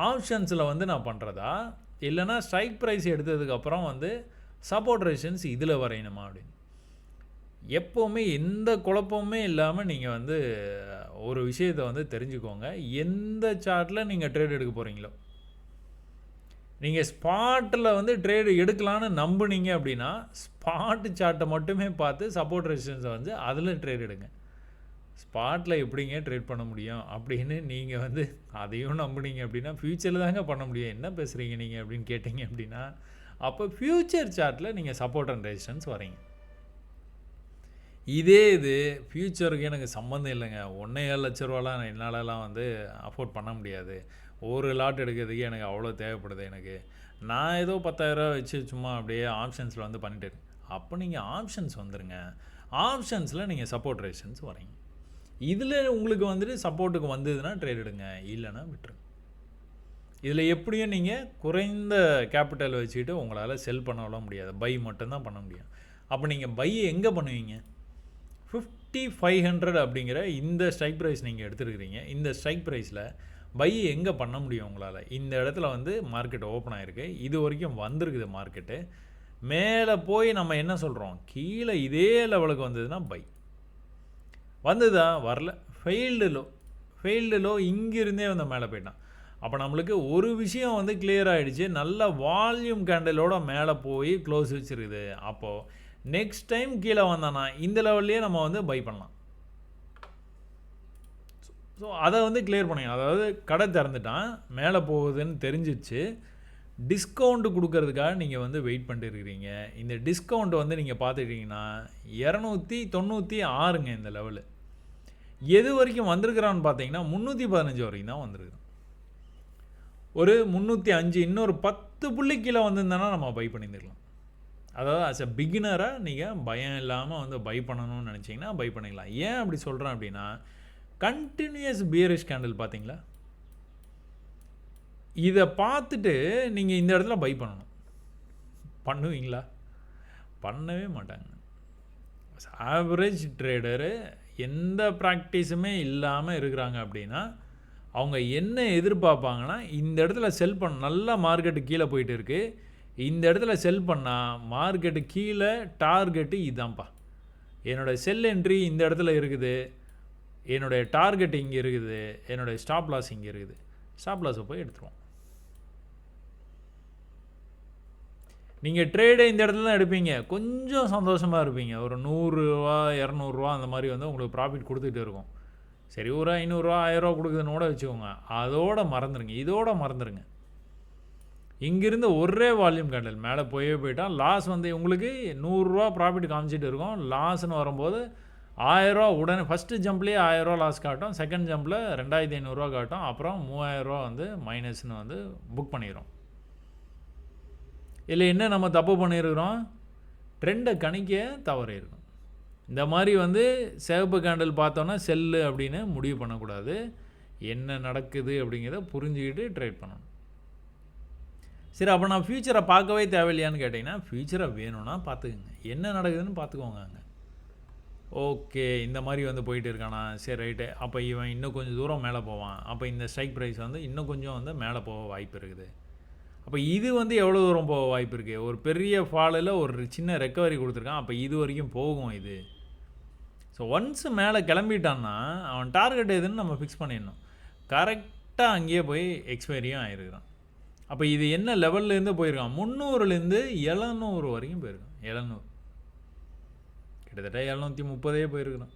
ஆப்ஷன்ஸில் வந்து நான் பண்ணுறதா, இல்லைனா ஸ்ட்ரைக் ப்ரைஸ் எடுத்ததுக்கப்புறம் வந்து சப்போர்ட் ரெசிஸ்டன்ஸ் இதில் வரையணுமா அப்படின்னு. எப்போவுமே எந்த குழப்பமுமே இல்லாமல் நீங்கள் வந்து ஒரு விஷயத்தை வந்து தெரிஞ்சுக்கோங்க. எந்த சார்ட்டில் நீங்கள் ட்ரேட் எடுக்க போகிறீங்களோ, நீங்கள் ஸ்பாட்டில் வந்து ட்ரேடு எடுக்கலான்னு நம்புனீங்க அப்படின்னா ஸ்பாட்டு சார்ட்டை மட்டுமே பார்த்து சப்போர்ட் ரெசிஸ்டன்ஸை வந்து அதில் ட்ரேட் எடுங்க. ஸ்பாட்டில் எப்படிங்க ட்ரேட் பண்ண முடியும் அப்படின்னு நீங்கள் வந்து அதையும் நம்புனீங்க அப்படின்னா ஃப்யூச்சரில் தாங்க பண்ண முடியும். என்ன பேசுகிறீங்க நீங்கள் அப்படின்னு கேட்டிங்க அப்படின்னா அப்போ ஃப்யூச்சர் சார்ட்டில் நீங்கள் சப்போர்ட் அண்ட் ரெசிஸ்டன்ஸ் வரீங்க. இதே இது ஃப்யூச்சருக்கு எனக்கு சம்மந்தம் இல்லைங்க, 1.7 லட்ச ரூபாலாம் என்னாலலாம் வந்து அஃபோர்ட் பண்ண முடியாது, ஒரு லாட் எடுக்கிறதுக்கு எனக்கு அவ்வளோ தேவைப்படுது, எனக்கு நான் ஏதோ 10,000 வச்சு சும்மா அப்படியே ஆப்ஷன்ஸில் வந்து பண்ணிட்டு, அப்போ நீங்கள் ஆப்ஷன்ஸ் வந்துடுங்க. ஆப்ஷன்ஸில் நீங்கள் சப்போர்ட் ரெசிஸ்டன்ஸ் வரீங்க. இதில் உங்களுக்கு வந்துட்டு சப்போர்ட்டுக்கு வந்ததுன்னா ட்ரேட் எடுங்க, இல்லைன்னா விட்டுருங்க. இதில் எப்படியும் நீங்கள் குறைந்த கேபிட்டல் வச்சுக்கிட்டு உங்களால் செல் பண்ணலாம் முடியாது, பை மட்டும்தான் பண்ண முடியும். அப்போ நீங்கள் பை எங்கே பண்ணுவீங்க? 5500 அப்படிங்கிற இந்த ஸ்ட்ரைக் ப்ரைஸ் நீங்கள் எடுத்துருக்கிறீங்க. இந்த ஸ்ட்ரைக் ப்ரைஸில் பை எங்கே பண்ண முடியும் உங்களால்? இந்த இடத்துல வந்து மார்க்கெட் ஓப்பன் ஆகிருக்கு, இது வரைக்கும் வந்திருக்குது மார்க்கெட்டு. மேலே போய் நம்ம என்ன சொல்கிறோம், கீழே இதே லெவலுக்கு வந்ததுன்னா பை. வந்ததா? வரல, ஃபெயில்டு லோ இங்கிருந்தே வந்து மேலே போயிட்டான். அப்போ நம்மளுக்கு ஒரு விஷயம் வந்து கிளியர் ஆகிடுச்சு, நல்ல வால்யூம் கேண்டலோட மேலே போய் க்ளோஸ் வச்சுருக்குது. அப்போது நெக்ஸ்ட் டைம் கீழே வந்தானா இந்த லெவல்லையே நம்ம வந்து பை பண்ணலாம். ஸோ அதை வந்து கிளியர் பண்ணிங்க. அதாவது கடை திறந்துட்டான், மேலே போகுதுன்னு தெரிஞ்சிச்சு, டிஸ்கவுண்ட்டு கொடுக்கறதுக்காக நீங்கள் வந்து வெயிட் பண்ணிட்டு இருக்கிறீங்க. இந்த டிஸ்கவுண்ட் வந்து நீங்கள் பார்த்துக்கிட்டிங்கன்னா 296ங்க இந்த லெவலு. எது வரைக்கும் வந்திருக்கிறான்னு பார்த்தீங்கன்னா 315 வரைக்கும் தான் வந்திருக்கு. ஒரு 305 இன்னொரு 10 புள்ளி கீழே வந்திருந்தேன்னா நம்ம பை பண்ணியிருந்துக்கலாம். அதாவது ஆஸ் எ பிகினராக நீங்கள் பயம் இல்லாமல் வந்து பை பண்ணணும்னு நினச்சிங்கன்னா பை பண்ணிக்கலாம். ஏன் அப்படி சொல்கிறேன் அப்படின்னா, கண்டினியூஸ் பியரிஷ் கேண்டில் பார்த்தீங்களா, இதை பார்த்துட்டு நீங்கள் இந்த இடத்துல பை பண்ணணும். பண்ணுவீங்களா? பண்ணவே மாட்டாங்க. ஆவரேஜ் ட்ரேடரு எந்த ப்ராக்டிஸுமே இல்லாமல் இருக்கிறாங்க அப்படின்னா, அவங்க என்ன எதிர்பார்ப்பாங்கன்னா, இந்த இடத்துல செல் பண்ண நல்லா மார்க்கெட்டு கீழே போயிட்டு இருக்குது, இந்த இடத்துல செல் பண்ணால் மார்க்கெட்டு கீழே டார்கெட்டு இதான்ப்பா, என்னோடய செல் என்ட்ரி இந்த இடத்துல இருக்குது, என்னுடைய டார்கெட் இங்கே இருக்குது, என்னுடைய ஸ்டாப் லாஸ் இங்கே இருக்குது, ஸ்டாப் லாஸை போய் எடுத்துருவோம். நீங்கள் ட்ரேடை இந்த இடத்துல தான் எடுப்பீங்க, கொஞ்சம் சந்தோஷமாக இருப்பீங்க. ஒரு 100 ரூபா 200 ரூபா அந்த மாதிரி வந்து உங்களுக்கு ப்ராஃபிட் கொடுத்துட்டு இருக்கும். சரி ஒரு 500 ரூபா 1000 ரூபா கொடுக்குதுன்னு கூட வச்சுக்கோங்க, அதோட மறந்துடுங்க, இதோட மறந்துடுங்க. இங்கிருந்து ஒரே வால்யூம் கேண்டல் மேலே போயிட்டால் லாஸ் வந்து உங்களுக்கு 100 ரூபா ப்ராஃபிட் காமிச்சிட்டு இருக்கும். லாஸ்ன்னு வரும்போது 1000 ரூபா உடனே ஃபஸ்ட்டு ஜம்ப்லேயே 1000 ரூபா லாஸ் காட்டும், செகண்ட் ஜம்பில் 2500 ரூபா காட்டும், அப்புறம் 3000 ரூபா வந்து மைனஸ்னு வந்து புக் பண்ணிடும். இல்லை என்ன நம்ம தப்பு பண்ணியிருக்கிறோம், ட்ரெண்டை கணிக்க தவறியிருக்கும். இந்த மாதிரி வந்து சிவப்பு கேண்டில் பார்த்தோன்னா செல்லு அப்படின்னு முடிவு பண்ணக்கூடாது. என்ன நடக்குது அப்படிங்கிறத புரிஞ்சுக்கிட்டு ட்ரேட் பண்ணணும். சரி, அப்போ நான் ஃப்யூச்சரை பார்க்கவே தேவையில்லையான்னு கேட்டிங்கன்னா, ஃப்யூச்சரை வேணும்னா பார்த்துக்குங்க, என்ன நடக்குதுன்னு பார்த்துக்கோங்க. அங்கே ஓகே இந்த மாதிரி வந்து போயிட்டு இருக்கானா, சரி ரைட்டு, அப்போ இவன் இன்னும் கொஞ்சம் தூரம் மேலே போவான், அப்போ இந்த ஸ்ட்ரைக் ப்ரைஸ் வந்து இன்னும் கொஞ்சம் வந்து மேலே போக வாய்ப்பு இருக்குது. அப்போ இது வந்து எவ்வளோ தூரம் போக வாய்ப்பு இருக்குது, ஒரு பெரிய ஃபாலில் ஒரு சின்ன ரெக்கவரி கொடுத்துருக்கான், அப்போ இது வரைக்கும் போகும் இது. ஸோ ஒன்ஸ் மேலே கிளம்பிட்டான்னா அவன் டார்கெட் எதுன்னு நம்ம ஃபிக்ஸ் பண்ணிடணும். கரெக்டாக அங்கேயே போய் எக்ஸ்பைரியும் ஆகிருக்கான். அப்போ இது என்ன லெவல்லேருந்து போயிருக்கான், 300லேருந்து 700 வரைக்கும் போயிருக்கான். 700 கிட்டத்தட்ட 730 போயிருக்கிறான்.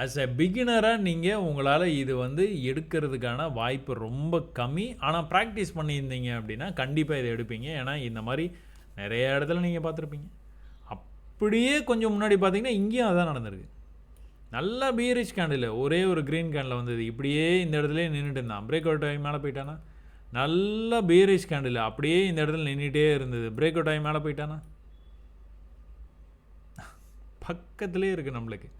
ஆஸ் எ பிகினராக நீங்கள் உங்களால் இது வந்து எடுக்கிறதுக்கான வாய்ப்பு ரொம்ப கம்மி. ஆனால் ப்ராக்டிஸ் பண்ணியிருந்தீங்க அப்படின்னா கண்டிப்பாக இதை எடுப்பீங்க. ஏன்னா இந்த மாதிரி நிறைய இடத்துல நீங்கள் பார்த்துருப்பீங்க. அப்படியே கொஞ்சம் முன்னாடி பார்த்தீங்கன்னா இங்கேயும் அதான் நடந்திருக்கு. நல்லா பியரிஷ் கேண்டில், ஒரே ஒரு க்ரீன் கேண்டில் வந்தது, இப்படியே இந்த இடத்துல நின்றுட்டு இருந்தான். பிரேக் அவுட் ஆகி மேலே போயிட்டானா, நல்லா பியரிஷ் கேண்டில் அப்படியே இந்த இடத்துல நின்றுட்டே இருந்தது. பிரேக் அவுட் ஆகி மேலே போயிட்டானா, பக்கத்துலேயே இருக்குது, நம்மளுக்கு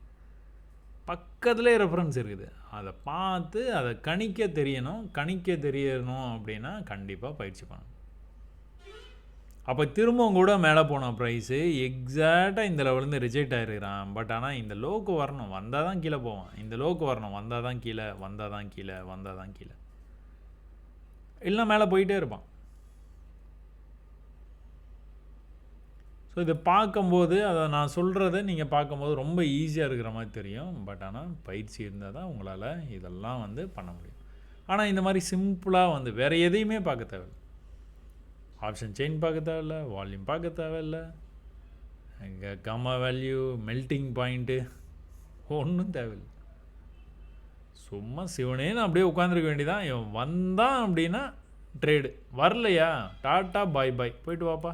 பக்கத்துலேயே ரெஃபரன்ஸ் இருக்குது. அதை பார்த்து அதை கணிக்க தெரியணும் அப்படின்னா கண்டிப்பாக பயிற்சி பண்ணணும். அப்போ திரும்பவும் கூட மேலே போன ப்ரைஸு எக்ஸாக்டாக இந்த லெவலேருந்து ரிஜெக்ட் ஆகிருக்கிறான். பட் ஆனால் இந்த லோக்கு வரணும், வந்தால் தான் கீழே போவான். இந்த லோக்கு வரணும், வந்தால் தான் கீழே, வந்தால் தான் கீழே, வந்தால் தான் கீழே, இல்லைனா மேலே போயிட்டே இருப்பான். ஸோ இதை பார்க்கும்போது அதை நான் சொல்கிறத நீங்கள் பார்க்கும்போது ரொம்ப ஈஸியாக இருக்கிற மாதிரி தெரியும். பட் ஆனால் பயிற்சி இருந்தால் தான் உங்களால் இதெல்லாம் வந்து பண்ண முடியும். ஆனால் இந்த மாதிரி சிம்பிளாக வந்து வேறு எதையுமே பார்க்க தேவையில்லை. ஆப்ஷன் செயின் பார்க்க தேவையில்லை, வால்யூம் பார்க்க தேவையில்லை, இங்கே கம்மா வேல்யூ, மெல்ட்டிங் பாயிண்ட்டு ஒன்றும் தேவையில்லை. சும்மா சிவனேன்னு அப்படியே உட்காந்துருக்க வேண்டியதான். இவன் வந்தான் அப்படின்னா ட்ரேடு, வரலையா டாட்டா பாய் பாய், போயிட்டு வாப்பா,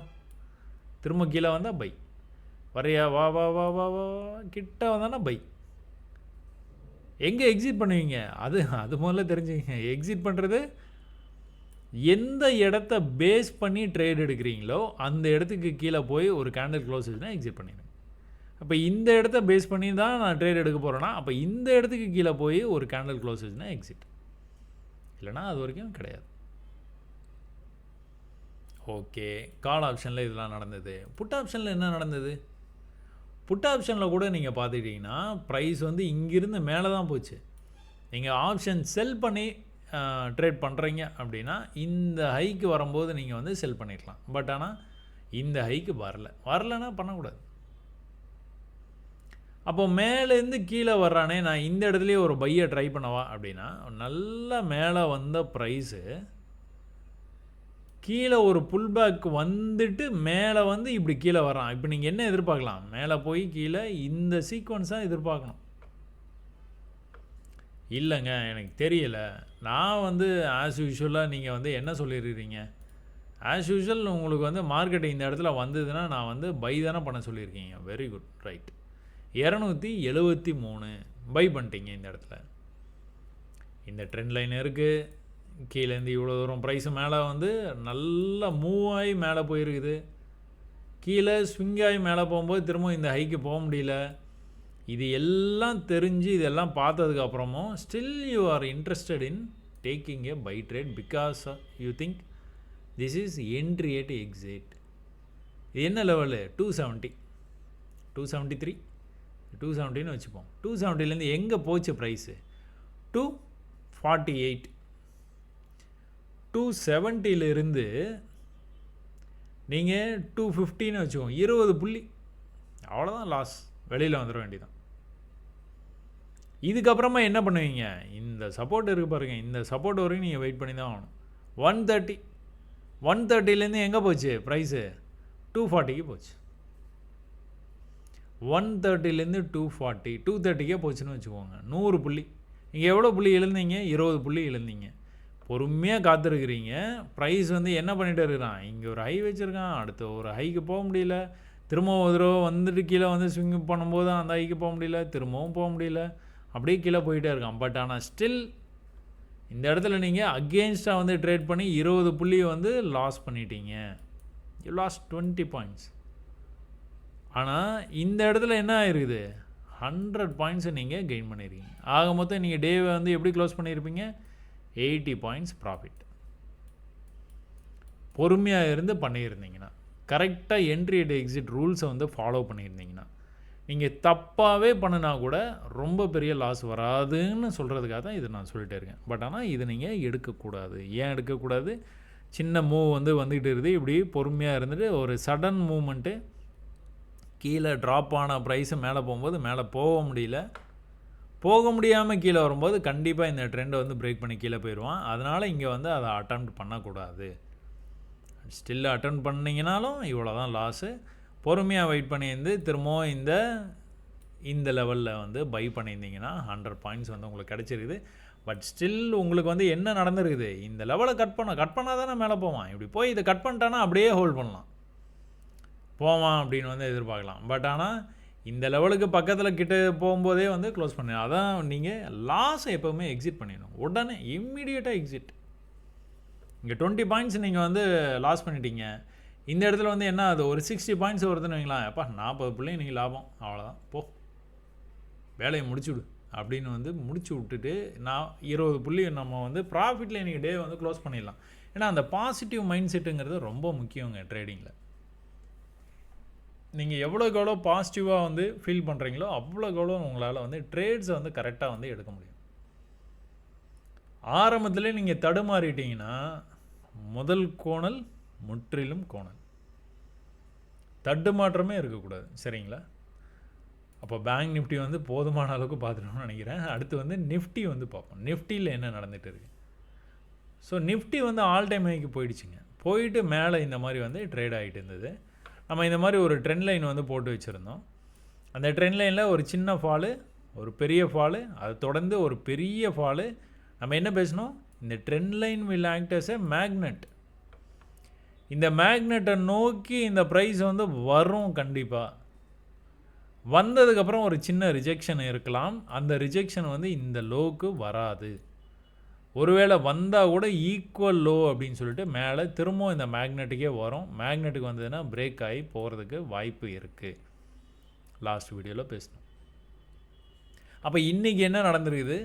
திரும்ப கீழே வந்தால் பை, வரையா வா வா வா வா வா, கிட்ட வந்தானா பை. எங்கே எக்ஸிட் பண்ணுவீங்க, அது முதல்ல தெரிஞ்சுக்கங்க. எக்ஸிட் பண்ணுறது எந்த இடத்த பேஸ் பண்ணி ட்ரேட் எடுக்கிறீங்களோ அந்த இடத்துக்கு கீழே போய் ஒரு கேண்டில் க்ளோஸ் ஆச்சுன்னா எக்ஸிட் பண்ணிடுங்க. அப்போ இந்த இடத்த பேஸ் பண்ணி தான் நான் ட்ரேட் எடுக்க போகிறேன்னா அப்போ இந்த இடத்துக்கு கீழே போய் ஒரு கேண்டில் க்ளோஸ் ஆச்சுன்னா எக்ஸிட், இல்லைனா அது வரைக்கும் கிடையாது. ஓகே, கால் ஆப்ஷனில் இதெல்லாம் நடந்தது. புட் ஆப்ஷனில் என்ன நடந்தது? புட் ஆப்ஷனில் கூட நீங்கள் பார்த்துக்கிட்டிங்கன்னா ப்ரைஸ் வந்து இங்கிருந்து மேலே தான் போச்சு. நீங்கள் ஆப்ஷன் செல் பண்ணி ட்ரேட் பண்ணுறீங்க அப்படின்னா இந்த ஹைக்கு வரும்போது நீங்கள் வந்து செல் பண்ணிடலாம். பட் ஆனால் இந்த ஹைக்கு வரலைன்னா பண்ணக்கூடாது. அப்போ மேலேருந்து கீழே வர்றானே, நான் இந்த இடத்துலையே ஒரு பையை ட்ரை பண்ணவா அப்படின்னா, நல்லா மேலே வந்த ப்ரைஸு கீழே ஒரு புல் பேக் வந்துட்டு மேலே வந்து இப்படி கீழே வரான். இப்போ நீங்கள் என்ன எதிர்பார்க்கலாம், மேலே போய் கீழே இந்த சீக்வன்ஸாக எதிர்பார்க்கணும். இல்லைங்க எனக்கு தெரியலை, நான் வந்து ஆஸ் யூஷுவலாக நீங்கள் வந்து என்ன சொல்லியிருக்கிறீங்க, ஆஸ் யூஷுவல் உங்களுக்கு வந்து மார்க்கெட் இந்த இடத்துல வந்ததுன்னா நான் வந்து பை தானே பண்ண சொல்லியிருக்கீங்க. Very good, right. 273 பை பண்ணிட்டீங்க. இந்த இடத்துல இந்த ட்ரெண்ட் லைன் இருக்குது, கீழேருந்து இவ்வளோ தூரம் ப்ரைஸ் மேலே வந்து நல்லா மூவ் ஆகி மேலே போயிருக்குது. கீழே ஸ்விங் ஆகி மேலே போகும்போது திரும்ப இந்த ஹைக்கு போக முடியல. இது எல்லாம் தெரிஞ்சு இதெல்லாம் பார்த்ததுக்கப்புறமும் still you are interested in taking a buy trade because you think this is entry at exit. இது என்ன லெவலு? 270, 273, 270ன்னு வச்சுப்போம். 270லேருந்து எங்கே போச்சு ப்ரைஸு? 248. 270லேருந்து நீங்கள் 250ன்னு வச்சுக்கோங்க, 20 புள்ளி, அவ்வளோதான் லாஸ். வெளியில் வந்துட வேண்டியதான். இதுக்கப்புறமா என்ன பண்ணுவீங்க? இந்த சப்போர்ட் இருக்குது பாருங்கள், இந்த சப்போர்ட் வரைக்கும் நீங்கள் வெயிட் பண்ணி தான் ஆகணும். 130, 130லேருந்து எங்கே போச்சு ப்ரைஸு? 240க்கு போச்சு. 130லேருந்து 240, 230க்கே போச்சுன்னு வச்சுக்கோங்க. 100 புள்ளி. நீங்கள் எவ்வளோ புள்ளி இழந்தீங்க? 20 புள்ளி இழந்தீங்க. பொறுமையாக காத்திருக்கிறீங்க. ப்ரைஸ் வந்து என்ன பண்ணிகிட்டு இருக்கிறான்? இங்கே ஒரு ஹை வச்சுருக்கான், அடுத்த ஒரு ஹைக்கு போக முடியல, திரும்ப ஒரு தடவை வந்துட்டு கீழே வந்து ஸ்விங் பண்ணும்போது அந்த ஹைக்கு போக முடியல, திரும்பவும் போக முடியல, அப்படியே கீழே போயிட்டே இருக்கான். பட் ஆனால் ஸ்டில் இந்த இடத்துல நீங்கள் அகெயின்ஸ்டாக வந்து ட்ரேட் பண்ணி 20 புள்ளியை வந்து லாஸ் பண்ணிட்டீங்க. You loss 20 points. ஆனால் இந்த இடத்துல என்ன ஆயிருக்குது? 100 பாயிண்ட்ஸை நீங்கள் கெயின் பண்ணியிருக்கீங்க. ஆக மொத்தம் நீங்கள் டேவை வந்து எப்படி க்ளோஸ் பண்ணியிருப்பீங்க? 80 பாயிண்ட்ஸ் ப்ராஃபிட். பொறுமையாக இருந்து பண்ணியிருந்தீங்கன்னா, கரெக்டாக என்ட்ரி அண்ட் எக்ஸிட் ரூல்ஸை வந்து ஃபாலோ பண்ணியிருந்தீங்கன்னா, நீங்கள் தப்பாகவே பண்ணினா கூட ரொம்ப பெரிய லாஸ் வராதுன்னு சொல்கிறதுக்காக தான் இதை நான் சொல்லிட்டே இருக்கேன். பட் ஆனால் இது நீங்கள் எடுக்கக்கூடாது. ஏன் எடுக்கக்கூடாது? சின்ன மூவ் வந்து வந்துக்கிட்டு இருக்குது, இப்படி பொறுமையாக இருந்துட்டு ஒரு சடன் மூமெண்ட்டு கீழே ட்ராப் ஆன ப்ரைஸு மேலே போகும்போது மேலே போக முடியல, போக முடியாமல் கீழே வரும்போது கண்டிப்பாக இந்த ட்ரெண்டை வந்து பிரேக் பண்ணி கீழே போயிடுவான். அதனால் இங்கே வந்து அதை அட்டெம்ப்ட் பண்ணக்கூடாது. ஸ்டில் அட்டெம்ப்ட் பண்ணிங்கனாலும் இவ்வளோ தான் லாஸு. பொறுமையாக வெயிட் பண்ணியிருந்து திரும்பவும் இந்த லெவலில் வந்து பை பண்ணியிருந்தீங்கன்னா 100 பாயிண்ட்ஸ் வந்து உங்களுக்கு கிடச்சிருக்குது. பட் ஸ்டில் உங்களுக்கு வந்து என்ன நடந்துருக்குது? இந்த லெவலை கட் பண்ணால் தானே மேலே போவான். இப்படி போய் இதை கட் பண்ணிட்டானா அப்படியே ஹோல்ட் பண்ணலாம், போவான் அப்படின்னு வந்து எதிர்பார்க்கலாம். பட் ஆனால் இந்த லெவலுக்கு பக்கத்தில் கிட்ட போகும்போதே வந்து க்ளோஸ் பண்ணு. அதான் நீங்கள் லாஸை எப்போவுமே எக்ஸிட் பண்ணிடணும். உடனே இம்மிடியேட்டாக எக்ஸிட். இங்கே 20 பாயிண்ட்ஸ் நீங்கள் வந்து லாஸ் பண்ணிட்டீங்க. இந்த இடத்துல வந்து என்ன ஆகுது? ஒரு 60 பாயிண்ட்ஸ் வருதுன்னு வைங்களேன். எப்பா 40 புள்ளி நீங்கள் லாபம், அவ்வளோதான், போ வேலையை முடிச்சுவிடு அப்படின்னு வந்து முடிச்சு விட்டுட்டு 20 புள்ளி நம்ம வந்து ப்ராஃபிட்டில் நீங்கள் டே வந்து க்ளோஸ் பண்ணிடலாம். ஏன்னா அந்த பாசிட்டிவ் மைண்ட் செட்டுங்கிறது ரொம்ப முக்கியங்க ட்ரேடிங்கில். நீங்கள் எவ்வளோக்கு எவ்வளோ பாசிட்டிவாக வந்து ஃபீல் பண்ணுறீங்களோ அவ்வளோக்கு எவ்வளோ உங்களால் வந்து ட்ரேட்ஸை வந்து கரெக்டாக வந்து எடுக்க முடியும். ஆரம்பத்தில் நீங்கள் தடுமாறிட்டீங்கன்னா முதல் கோணல் முற்றிலும் கோணல், தடுமாற்றமே இருக்கக்கூடாது. சரிங்களா? அப்போ பேங்க் நிஃப்டி வந்து போதுமான அளவுக்கு பார்த்துட்டோம்னு நினைக்கிறேன். அடுத்து வந்து நிஃப்டி வந்து பார்ப்போம். நிஃப்டியில் என்ன நடந்துகிட்டு இருக்குது? ஸோ நிஃப்டி வந்து ஆல் டைம் ஹைக்கு போயிடுச்சுங்க. போயிட்டு மேலே இந்த மாதிரி வந்து ட்ரேட் ஆகிட்டு இருந்தது. நம்ம இந்த மாதிரி ஒரு ட்ரெண்ட் லைன் வந்து போட்டு வச்சுருந்தோம். அந்த ட்ரெண்ட் லைனில் ஒரு சின்ன ஃபாலு, ஒரு பெரிய ஃபாலு, அது தொடர்ந்து ஒரு பெரிய ஃபாலு. நம்ம என்ன பேசணும்? இந்த trend line will act as a magnet. இந்த மேக்னெட்டை நோக்கி இந்த ப்ரைஸ் வந்து வரும். கண்டிப்பாக வந்ததுக்கப்புறம் ஒரு சின்ன ரிஜெக்ஷன் இருக்கலாம். அந்த ரிஜெக்ஷன் வந்து இந்த லோவுக்கு வராது. ஒருவேளை வந்தால் கூட ஈக்குவல் லோ அப்படின்னு சொல்லிட்டு மேலே திரும்பவும் இந்த மேக்னெட்டுக்கே வரும். மேக்னெட்டுக்கு வந்ததுன்னா பிரேக் ஆகி போகிறதுக்கு வாய்ப்பு இருக்குது. லாஸ்ட் வீடியோவில் பேசணும். அப்போ இன்றைக்கி என்ன நடந்திருக்குது?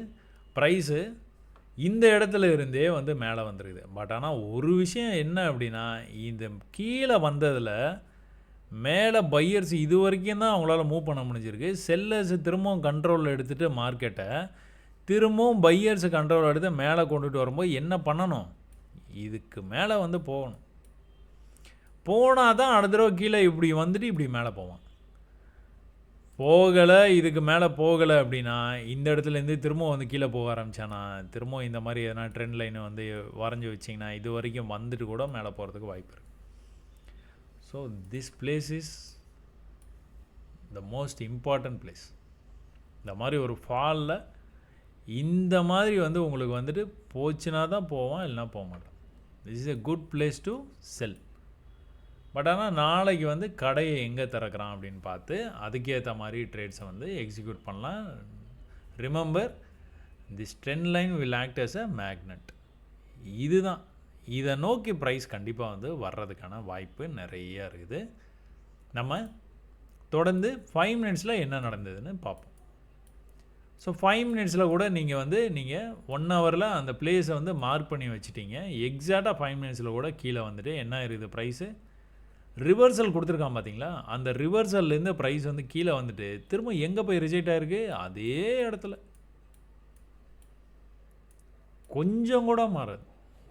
ப்ரைஸு இந்த இடத்துல இருந்தே வந்து மேலே வந்துருக்குது. பட் ஆனால் ஒரு விஷயம் என்ன அப்படின்னா, இந்த கீழே வந்ததில் மேலே பையர்ஸ் இது வரைக்கும் தான் அவங்களால மூவ் பண்ண முடிஞ்சிருக்கு. செல்லர்ஸ் திரும்பவும் கண்ட்ரோலில் எடுத்துகிட்டு மார்க்கெட்டை திரும்பவும் பையர்ஸ் கண்ட்ரோல் எடுத்து மேலே கொண்டுட்டு வரும்போது என்ன பண்ணணும்? இதுக்கு மேலே வந்து போகணும். போனால் தான் அடுத்த தடவை கீழே இப்படி வந்துட்டு இப்படி மேலே போவான். போகலை, இதுக்கு மேலே போகலை அப்படின்னா இந்த இடத்துலேருந்து திரும்ப வந்து கீழே போக ஆரம்பித்தானா, திரும்ப இந்த மாதிரி எதனா ட்ரெண்ட் லைனை வந்து வரைஞ்சி வச்சிங்கன்னா இது வரைக்கும் வந்துட்டு கூட மேலே போகிறதுக்கு வாய்ப்பு இருக்குது. So this place is the most important place. இந்த மாதிரி ஒரு ஃபாலில் இந்த மாதிரி வந்து உங்களுக்கு வந்துட்டு போச்சுன்னா தான் போவான், இல்லைனா போக மாட்டான். This is a good place to sell. But ஆனால் நாளைக்கு வந்து கடையை எங்கே திறக்கிறான் அப்படின்னு பார்த்து அதுக்கேற்ற மாதிரி ட்ரேட்ஸை வந்து எக்ஸிக்யூட் பண்ணலாம். Remember, this trend line will act as a magnet. இதுதான். இதை நோக்கி ப்ரைஸ் கண்டிப்பாக வந்து வர்றதுக்கான வாய்ப்பு நிறைய இருக்குது. நம்ம தொடர்ந்து 5 மினிட்ஸில் என்ன நடந்ததுன்னு பார்ப்போம். ஸோ 5 மினிட்ஸில் கூட நீங்கள் 1 ஹவரில் அந்த பிளேஸை வந்து மார்க் பண்ணி வச்சுட்டீங்க. எக்ஸாக்டாக 5 மினிட்ஸில் கூட கீழே வந்துட்டு என்ன இருக்குது ப்ரைஸு ரிவர்சல் கொடுத்துருக்கான் பார்த்தீங்களா? அந்த ரிவர்சல்லேருந்து ப்ரைஸ் வந்து கீழே வந்துட்டு திரும்ப எங்கே போய் ரிஜெக்ட் ஆகிருக்கு? அதே இடத்துல. கொஞ்சம் கூட மாறாது.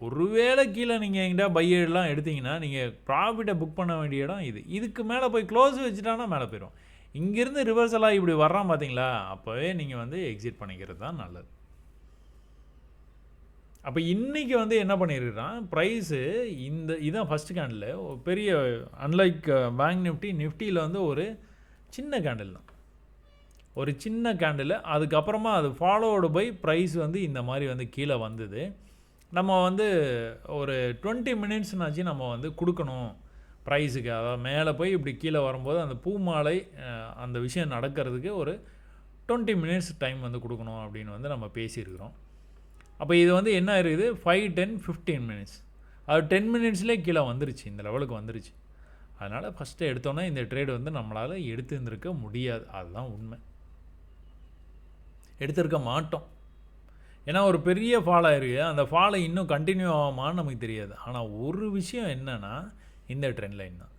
ஒருவேளை கீழே நீங்கள் எங்கிட்ட பையெல்லாம் எடுத்தீங்கன்னா நீங்கள் ப்ராஃபிட்டை புக் பண்ண வேண்டிய இடம் இது. இதுக்கு மேலே போய் க்ளோஸ் வச்சுட்டானா மேலே போயிடும். இங்கேருந்து ரிவர்சலாக இப்படி வர்றான் பார்த்தீங்களா? அப்போவே நீங்கள் வந்து எக்ஸிட் பண்ணிக்கிறது தான் நல்லது. அப்போ இன்றைக்கி வந்து என்ன பண்ணியிருக்கிறான் ப்ரைஸு இதான் ஃபஸ்ட்டு கேண்டில் பெரிய அன்லைக் பேங்க் நிஃப்டியில் வந்து ஒரு சின்ன கேண்டில் தான். ஒரு சின்ன கேண்டில். அதுக்கப்புறமா அது ஃபாலோடு பை ப்ரைஸ் வந்து இந்த மாதிரி வந்து கீழே வந்தது. நம்ம வந்து ஒரு 20 மினிட்ஸ்னாச்சு நம்ம வந்து கொடுக்கணும் ப்ரைஸுக்கு. அதாவது மேலே போய் இப்படி கீழே வரும்போது அந்த பூ மாலை அந்த விஷயம் நடக்கிறதுக்கு ஒரு 20 மினிட்ஸ் டைம் வந்து கொடுக்கணும் அப்படின்னு வந்து நம்ம பேசியிருக்கிறோம். அப்போ இது வந்து என்ன இருக்குது 5, 10, 15 மினிட்ஸ். அது 10 மினிட்ஸ்லேயே கீழே வந்துருச்சு, இந்த லெவலுக்கு வந்துருச்சு. அதனால் ஃபஸ்ட்டு எடுத்தோன்னே இந்த ட்ரேடு வந்து நம்மளால் எடுத்துருந்துருக்க முடியாது. அதுதான் உண்மை. எடுத்திருக்க மாட்டோம். ஏன்னா ஒரு பெரிய ஃபால் ஆயிருக்கு. அந்த ஃபாலை இன்னும் கண்டினியூ ஆகுமான்னு நமக்கு தெரியாது. ஆனால் ஒரு விஷயம் என்னென்னா இந்த ட்ரெண்ட் லைன் தான்.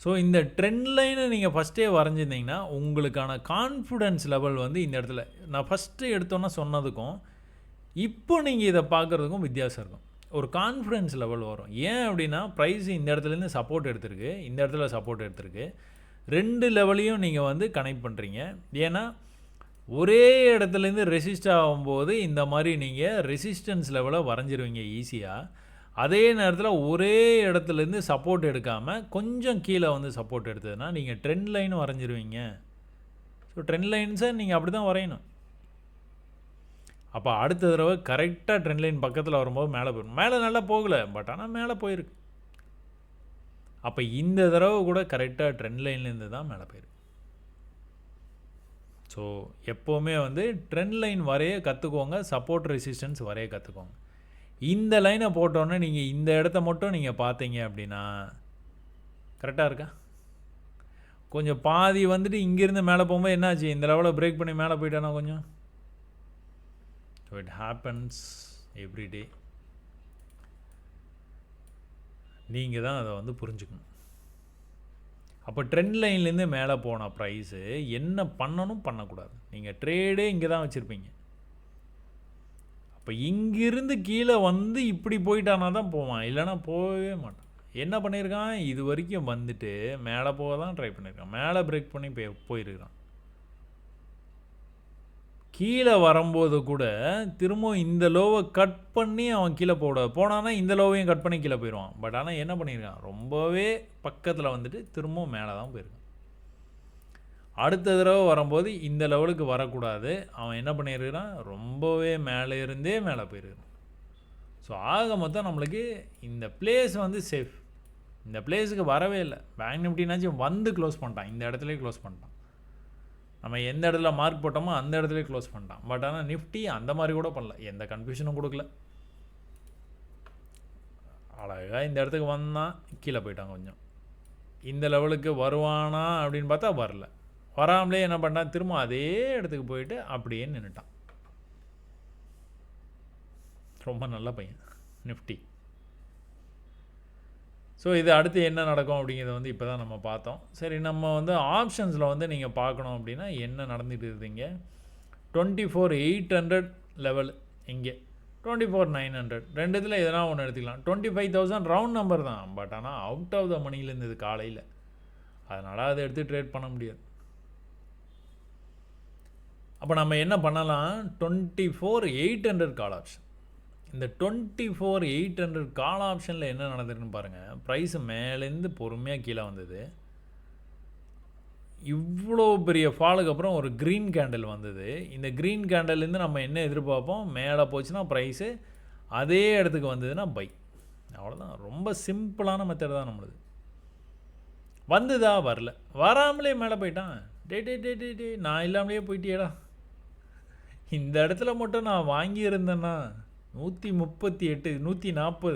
ஸோ இந்த ட்ரெண்ட் லைனை நீங்கள் ஃபஸ்ட்டே வரைஞ்சிருந்தீங்கன்னா உங்களுக்கான கான்ஃபிடென்ஸ் லெவல் வந்து இந்த இடத்துல நான் ஃபஸ்ட்டு எடுத்தோன்னா சொன்னதுக்கும் இப்போ நீங்கள் இதை பார்க்குறதுக்கும் வித்தியாசம் இருக்கும். ஒரு கான்ஃபிடென்ஸ் லெவல் வரும். ஏன் அப்படின்னா ப்ரைஸ் இந்த இடத்துலேருந்து சப்போர்ட் எடுத்திருக்கு, இந்த இடத்துல சப்போர்ட் எடுத்திருக்கு. 2 லெவலையும் நீங்கள் வந்து கனெக்ட் பண்ணுறீங்க. ஏன்னா ஒரே இடத்துலேருந்து ரெசிஸ்ட் ஆகும்போது இந்த மாதிரி நீங்கள் ரெசிஸ்டன்ஸ் லெவலை வரைஞ்சிருவீங்க ஈஸியாக. அதே நேரத்தில் ஒரே இடத்துலேருந்து சப்போர்ட் எடுக்காமல் கொஞ்சம் கீழே வந்து சப்போர்ட் எடுத்ததுன்னா நீங்கள் ட்ரெண்ட் லைன் வரைஞ்சிருவீங்க. ஸோ ட்ரெண்ட் லைன்ஸை நீங்கள் அப்படி தான் வரையணும். அப்போ அடுத்த தடவை கரெக்டாக ட்ரெண்ட் லைன் பக்கத்தில் வரும்போது மேலே போயிடும். மேலே நல்லா போகலை, பட் ஆனால் மேலே போயிருக்கு. அப்போ இந்த தடவை கூட கரெக்டாக ட்ரெண்ட் லைன்லேருந்து தான் மேலே போயிருக்கு. ஸோ எப்போவுமே வந்து ட்ரெண்ட் லைன் வரைய கற்றுக்கோங்க, சப்போர்ட் ரெசிஸ்டன்ஸ் வரைய கற்றுக்கோங்க. இந்த லைனை போட்டோன்னே நீங்கள் இந்த இடத்த மட்டும் நீங்கள் பார்த்தீங்க அப்படின்னா கரெக்டாக இருக்கா? கொஞ்சம் பாதி வந்துட்டு இங்கேருந்து மேலே போகும்போது என்னாச்சு, இந்த லெவலில் பிரேக் பண்ணி மேலே போயிட்டானா கொஞ்சம். So it happens everyday. நீங்கள் தான் அதை வந்து புரிஞ்சுக்கணும். அப்போ ட்ரெண்ட் லைன்லேருந்து மேலே போன ப்ரைஸு என்ன பண்ணணும் பண்ணக்கூடாது. நீங்கள் ட்ரேடே இங்கே தான் வச்சுருப்பீங்க. அப்போ இங்கிருந்து கீழே வந்து இப்படி போயிட்டானா தான் போவான், இல்லைனா போகவே மாட்டான். என்ன பண்ணியிருக்கான், இது வரைக்கும் வந்துட்டு மேலே போக தான் ட்ரை பண்ணியிருக்கான். மேலே பிரேக் பண்ணி போயிருக்கான். கீழே வரும்போது கூட திரும்பவும் இந்த லோவை கட் பண்ணி அவன் கீழே போனான்னா இந்த லோவையும் கட் பண்ணி கீழே போயிடுவான். பட் ஆனால் என்ன பண்ணியிருக்கான், ரொம்பவே பக்கத்தில் வந்துட்டு திரும்பவும் மேலே தான் போயிருக்கான். அடுத்த தடவை வரும்போது இந்த லெவலுக்கு வரக்கூடாது, அவன் என்ன பண்ணியிருக்கிறான், ரொம்பவே மேலே இருந்தே மேலே போயிருக்கான். ஸோ ஆக மொத்தம் நம்மளுக்கு இந்த பிளேஸ் வந்து சேஃப். இந்த பிளேஸுக்கு வரவே இல்லை. பேங்க் நிஃப்டினாச்சும் வந்து க்ளோஸ் பண்ணிட்டான், இந்த இடத்துலேயே க்ளோஸ் பண்ணிட்டான். நம்ம எந்த இடத்துல மார்க் போட்டோமோ அந்த இடத்துல க்ளோஸ் பண்ணிட்டான். பட் ஆனால் நிஃப்டி அந்த மாதிரி கூட பண்ணல, எந்த கன்ஃபியூஷனும் கொடுக்கல. அழகாக இந்த இடத்துக்கு வந்தான், கீழே போயிட்டான். கொஞ்சம் இந்த லெவலுக்கு வருவானா அப்படின்னு பார்த்தா வரல. வராமலே என்ன பண்ணான், திரும்ப அதே இடத்துக்கு போயிட்டு அப்படியே நின்றுட்டான். ரொம்ப நல்ல பையன் நிஃப்டி. ஸோ இது அடுத்து என்ன நடக்கும் அப்படிங்கிறத வந்து இப்போ தான் நம்ம பார்த்தோம். சரி, நம்ம வந்து ஆப்ஷன்ஸில் வந்து நீங்கள் பார்க்கணும் அப்படின்னா என்ன நடந்துகிட்டு இருந்தீங்க. 24,800 லெவல், இங்கே 24,900, ரெண்டுத்தில் எதனா ஒன்று எடுத்துக்கலாம். 25,000 ரவுண்ட் நம்பர் தான், பட் ஆனால் அவுட் ஆஃப் த மணியில் இருந்தது காலையில். அதனால் அதை எடுத்து ட்ரேட் பண்ண முடியாது. அப்போ நம்ம என்ன பண்ணலாம், 24,800 கால் ஆப்ஷன். இந்த 24,800 கால் ஆப்ஷனில் என்ன நடந்திருக்குன்னு பாருங்கள். ப்ரைஸு மேலேருந்து பொறுமையாக கீழே வந்தது. இவ்வளோ பெரிய ஃபாலுக்கு அப்புறம் ஒரு க்ரீன் கேண்டில் வந்தது. இந்த க்ரீன் கேண்டில்லேருந்து நம்ம என்ன எதிர்பார்ப்போம், மேலே போச்சுன்னா ப்ரைஸு, அதே இடத்துக்கு வந்ததுன்னா பை. அவ்வளோதான். ரொம்ப சிம்பிளான மெத்தட் தான் நம்மளுது. வந்ததா, வரல, வராமலே மேலே போயிட்டான். டே நான் இல்லாமலே போயிட்டியேடா. இந்த இடத்துல மட்டும் நான் வாங்கியிருந்தேன்னா 138, 140,